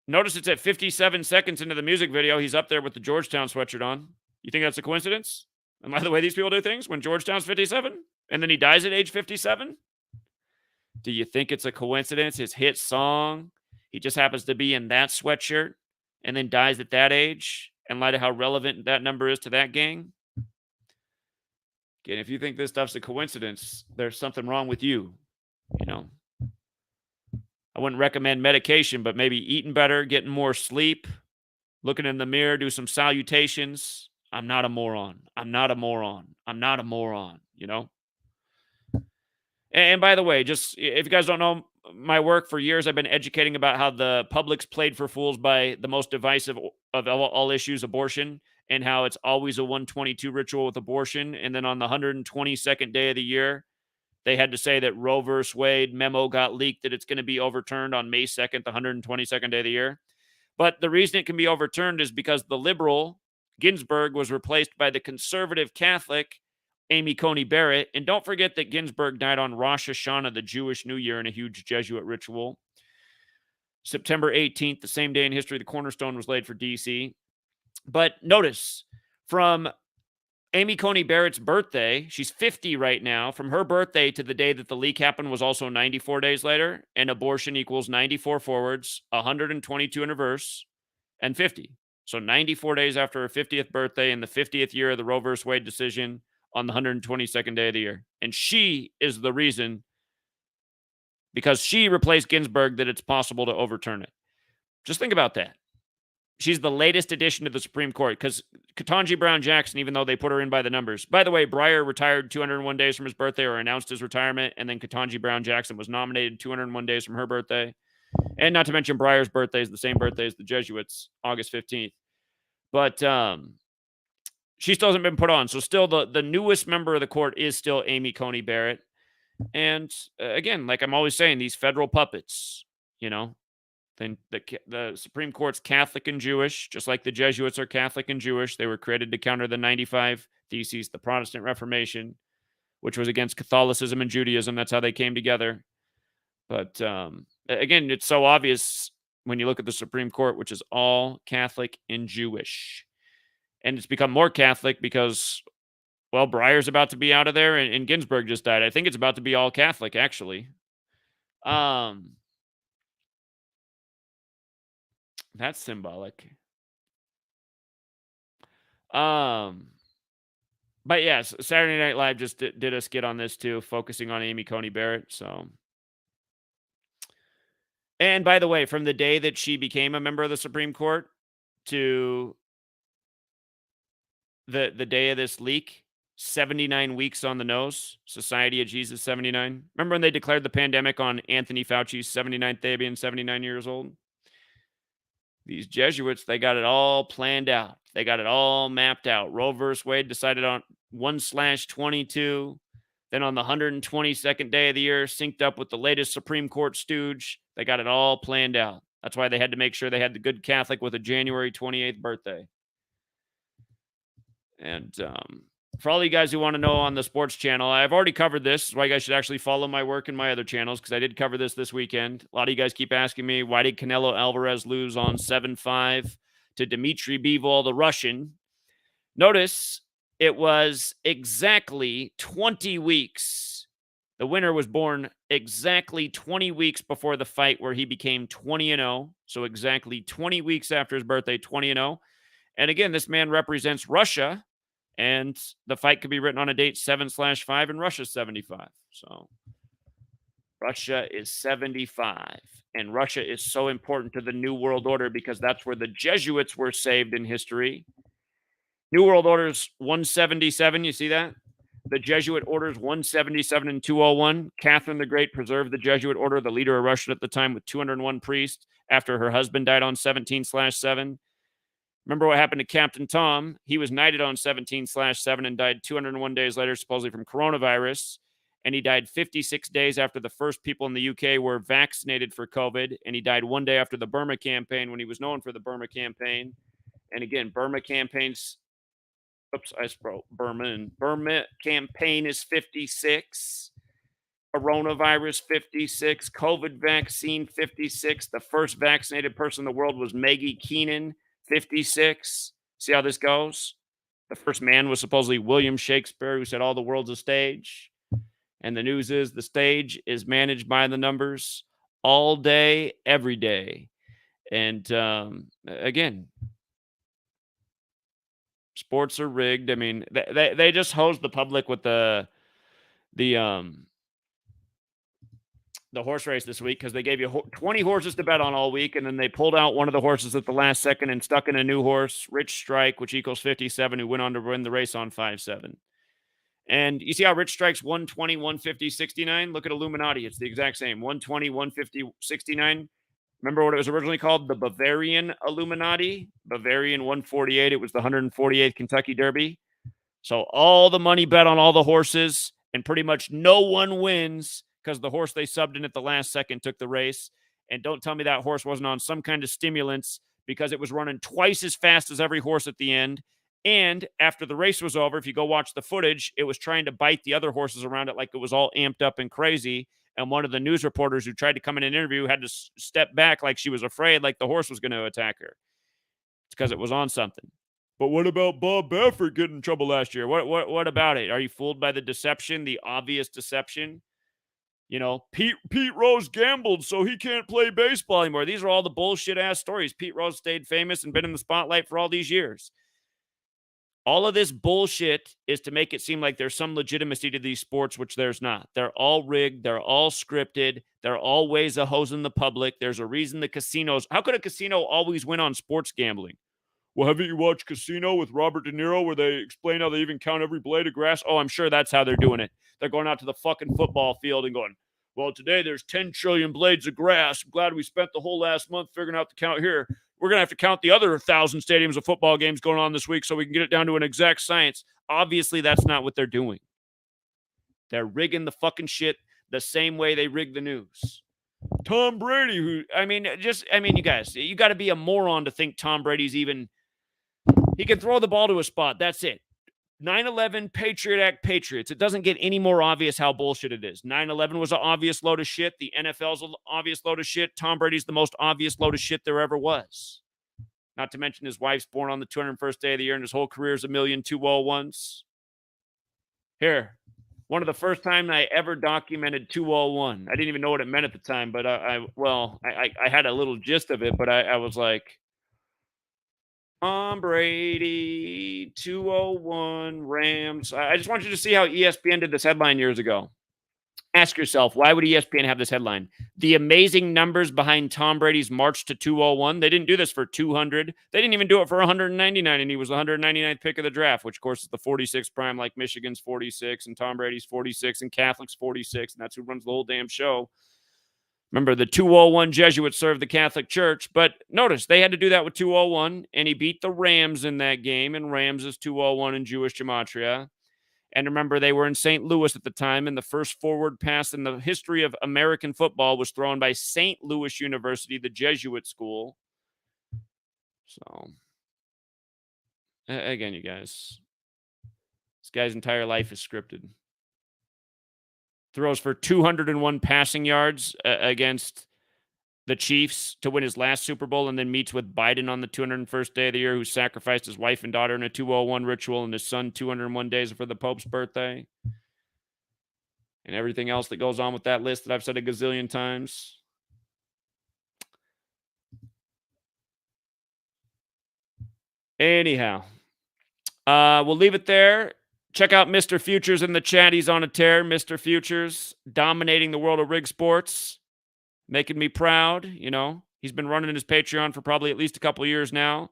notice it's at 57 seconds into the music video. He's up there with the Georgetown sweatshirt on. You think that's a coincidence? And by the way, these people do things when Georgetown's 57 and then he dies at age 57. Do you think it's a coincidence? His hit song, he just happens to be in that sweatshirt and then dies at that age in light of how relevant that number is to that gang? Again, if you think this stuff's a coincidence, there's something wrong with you. You know, I wouldn't recommend medication, but maybe eating better, getting more sleep, looking in the mirror, do some salutations. I'm not a moron. I'm not a moron. I'm not a moron, you know? And by the way, just if you guys don't know my work, for years I've been educating about how the public's played for fools by the most divisive of all issues, abortion, and how it's always a 122 ritual with abortion. And then on the 122nd day of the year, they had to say that Roe versus Wade memo got leaked that it's going to be overturned on May 2nd, the 122nd day of the year. But the reason it can be overturned is because the liberal Ginsburg was replaced by the conservative Catholic Amy Coney Barrett. And don't forget that Ginsburg died on Rosh Hashanah, the Jewish New Year, in a huge Jesuit ritual. September 18th, the same day in history, the cornerstone was laid for D.C. But notice, from Amy Coney Barrett's birthday, she's 50 right now. From her birthday to the day that the leak happened was also 94 days later. And abortion equals 94 forwards, 122 in reverse, and 50. So 94 days after her 50th birthday and the 50th year of the Roe versus Wade decision on the 122nd day of the year. And she is the reason, because she replaced Ginsburg, that it's possible to overturn it. Just think about that. She's the latest addition to the Supreme Court, because Ketanji Brown Jackson, even though they put her in by the numbers. By the way, Breyer retired 201 days from his birthday, or announced his retirement, and then Ketanji Brown Jackson was nominated 201 days from her birthday. And not to mention Breyer's birthday is the same birthday as the Jesuits, August 15th. But she still hasn't been put on. So still the newest member of the court is still Amy Coney Barrett. And again, like I'm always saying, these federal puppets, you know, then the Supreme Court's Catholic and Jewish, just like the Jesuits are Catholic and Jewish. They were created to counter the 95 Theses, the Protestant Reformation, which was against Catholicism and Judaism. That's how they came together. But again, it's so obvious when you look at the Supreme Court, which is all Catholic and Jewish. And it's become more Catholic because Well, Breyer's about to be out of there, and Ginsburg just died. I think it's about to be all Catholic, actually. That's symbolic. But yes, Saturday Night Live just did a skit on this too, focusing on Amy Coney Barrett. So, and by the way, from the day that she became a member of the Supreme Court to the day of this leak, 79 weeks on the nose. Society of Jesus 79. Remember when they declared the pandemic on Anthony Fauci's 79th day being 79 years old? These Jesuits, they got it all planned out. They got it all mapped out. Roe versus Wade decided on 1/22. Then on the 122nd day of the year, synced up with the latest Supreme Court stooge. They got it all planned out. That's why they had to make sure they had the good Catholic with a January 28th birthday. And for all you guys who want to know on the sports channel, I've already covered this. That's why you guys should actually follow my work in my other channels, because I did cover this weekend. A lot of you guys keep asking me, why did Canelo Alvarez lose on 7-5 to Dmitry Bivol, the Russian? Notice it was exactly 20 weeks. The winner was born exactly 20 weeks before the fight where he became 20-0. So exactly 20 weeks after his birthday, 20-0. And again, this man represents Russia. And the fight could be written on a date 7/5 and Russia's 75. So Russia is 75. And Russia is so important to the New World Order because that's where the Jesuits were saved in history. New World Order's 177. You see that? The Jesuit orders 177 and 201. Catherine the Great preserved the Jesuit order, the leader of Russia at the time, with 201 priests after her husband died on 17/7. Remember what happened to Captain Tom? He was knighted on 17/7 and died 201 days later, supposedly from coronavirus. And he died 56 days after the first people in the UK were vaccinated for COVID. And he died one day after the Burma campaign, when he was known for the Burma campaign. And again, Burma campaigns. Oops, I spelled Burma. Burma campaign is 56. Coronavirus 56. COVID vaccine 56. The first vaccinated person in the world was Maggie Keenan. 56. See how this goes? The first man was supposedly William Shakespeare, who said all the world's a stage. And the news is the stage is managed by the numbers all day, every day. And again, sports are rigged. I mean, they just hose the public with the horse race this week because they gave you 20 horses to bet on all week, and then they pulled out one of the horses at the last second and stuck in a new horse, Rich Strike, which equals 57, who went on to win the race on 5-7. And you see how Rich Strike's 120, 150, 69? Look at Illuminati. It's the exact same. 120, 150, 69. Remember what it was originally called? The Bavarian Illuminati. Bavarian 148. It was the 148th Kentucky Derby. So all the money bet on all the horses, and pretty much no one wins because the horse they subbed in at the last second took the race. And don't tell me that horse wasn't on some kind of stimulants, because it was running twice as fast as every horse at the end. And after the race was over, if you go watch the footage, it was trying to bite the other horses around it like it was all amped up and crazy. And one of the news reporters who tried to come in and interview had to step back like she was afraid, like the horse was going to attack her. It's because it was on something. But what about Bob Baffert getting in trouble last year? What about it? Are you fooled by the deception, the obvious deception? You know, Pete Rose gambled, so he can't play baseball anymore. These are all the bullshit ass stories. Pete Rose stayed famous and been in the spotlight for all these years. All of this bullshit is to make it seem like there's some legitimacy to these sports, which there's not. They're all rigged. They're all scripted. They're all ways of hosing the public. There's a reason the casinos. How could a casino always win on sports gambling? Well, haven't you watched Casino with Robert De Niro where they explain how they even count every blade of grass? Oh, I'm sure that's how they're doing it. They're going out to the fucking football field and going, well, today there's 10 trillion blades of grass. I'm glad we spent the whole last month figuring out the count here. We're going to have to count the other 1,000 stadiums of football games going on this week so we can get it down to an exact science. Obviously, that's not what they're doing. They're rigging the fucking shit the same way they rig the news. Tom Brady, you guys, you got to be a moron to think Tom Brady's even... He can throw the ball to a spot. That's it. 9/11, Patriot Act, Patriots. It doesn't get any more obvious how bullshit it is. 9/11 was an obvious load of shit. The NFL's an obvious load of shit. Tom Brady's the most obvious load of shit there ever was. Not to mention his wife's born on the 201st day of the year and his whole career is 1,000,201s. Here, one of the first time I ever documented 201. I didn't even know what it meant at the time, but I had a little gist of it, but I was like, Tom Brady, 201 Rams. I just want you to see how ESPN did this headline years ago. Ask yourself, why would ESPN have this headline? The amazing numbers behind Tom Brady's march to 201. They didn't do this for 200. They didn't even do it for 199, and he was the 199th pick of the draft, which, of course, is the 46th prime, like Michigan's 46, and Tom Brady's 46, and Catholic's 46, and that's who runs the whole damn show. Remember, the 201 Jesuits served the Catholic Church, but notice they had to do that with 201, and he beat the Rams in that game, and Rams is 201 in Jewish gematria. And remember, they were in St. Louis at the time, and the first forward pass in the history of American football was thrown by St. Louis University, the Jesuit school. So, again, you guys, this guy's entire life is scripted. Throws for 201 passing yards against the Chiefs to win his last Super Bowl, and then meets with Biden on the 201st day of the year, who sacrificed his wife and daughter in a 201 ritual, and his son 201 days for the Pope's birthday. And everything else that goes on with that list that I've said a gazillion times. Anyhow, we'll leave it there. Check out Mr. Futures in the chat. He's on a tear. Mr. Futures dominating the world of rig sports, making me proud. You know, he's been running his Patreon for probably at least a couple of years now,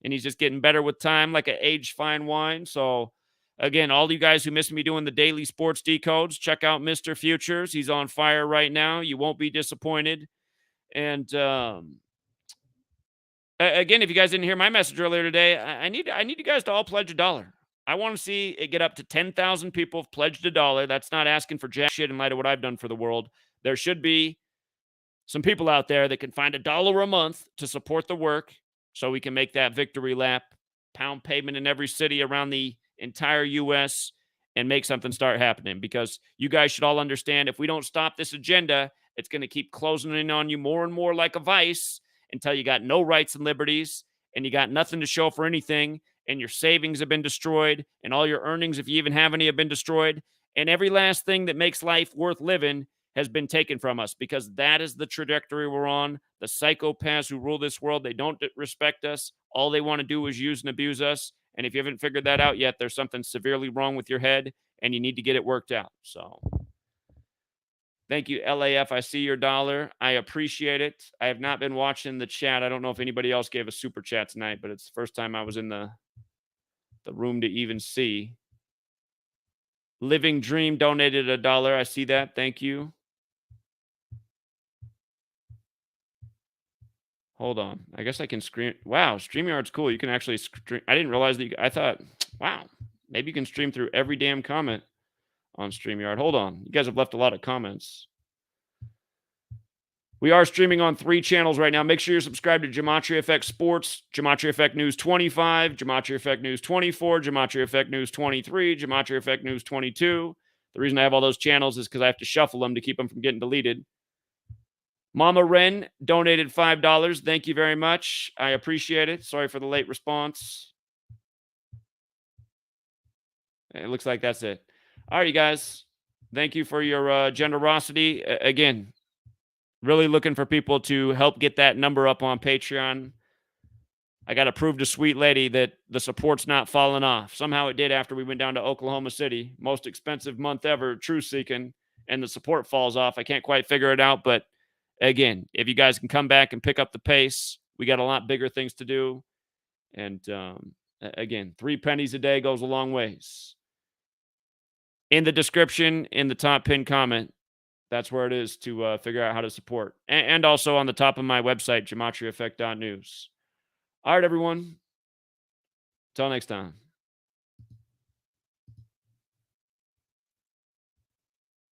and he's just getting better with time, like an aged fine wine. So, again, all you guys who miss me doing the daily sports decodes, check out Mr. Futures. He's on fire right now. You won't be disappointed. And again, if you guys didn't hear my message earlier today, I need you guys to all pledge $1. I want to see it get up to 10,000 people have pledged $1. That's not asking for jack shit in light of what I've done for the world. There should be some people out there that can find $1 a month to support the work, so we can make that victory lap, pound pavement in every city around the entire U.S., and make something start happening. Because you guys should all understand, if we don't stop this agenda, it's going to keep closing in on you more and more like a vice, until you got no rights and liberties, and you got nothing to show for anything, and your savings have been destroyed, and all your earnings, if you even have any, have been destroyed, and every last thing that makes life worth living has been taken from us, because that is the trajectory we're on. The psychopaths who rule this world, they don't respect us. All they want to do is use and abuse us, and if you haven't figured that out yet, there's something severely wrong with your head, and you need to get it worked out. So, thank you, LAF. I see your dollar. I appreciate it. I have not been watching the chat. I don't know if anybody else gave a super chat tonight, but it's the first time I was in the room to even see. Living Dream donated $1. I see that. Thank you. Hold on. I guess I can stream. Wow, StreamYard's cool. You can actually stream. I didn't realize that. I thought, wow, maybe you can stream through every damn comment on StreamYard. Hold on. You guys have left a lot of comments. We are streaming on 3 channels right now. Make sure you're subscribed to Gematria Effect Sports, Gematria Effect News 25, Gematria Effect News 24, Gematria Effect News 23, Gematria Effect News 22. The reason I have all those channels is because I have to shuffle them to keep them from getting deleted. Mama Ren donated $5. Thank you very much. I appreciate it. Sorry for the late response. It looks like that's it. All right, you guys. Thank you for your generosity. Again, really looking for people to help get that number up on Patreon. I got to prove to Sweet Lady that the support's not falling off. Somehow it did after we went down to Oklahoma City. Most expensive month ever, truth seeking, and the support falls off. I can't quite figure it out, but again, if you guys can come back and pick up the pace, we got a lot bigger things to do. And again, 3 pennies a day goes a long ways. In the description, in the top pinned comment, that's where it is to figure out how to support. And also on the top of my website, GematriaEffect.News. All right, everyone. Till next time.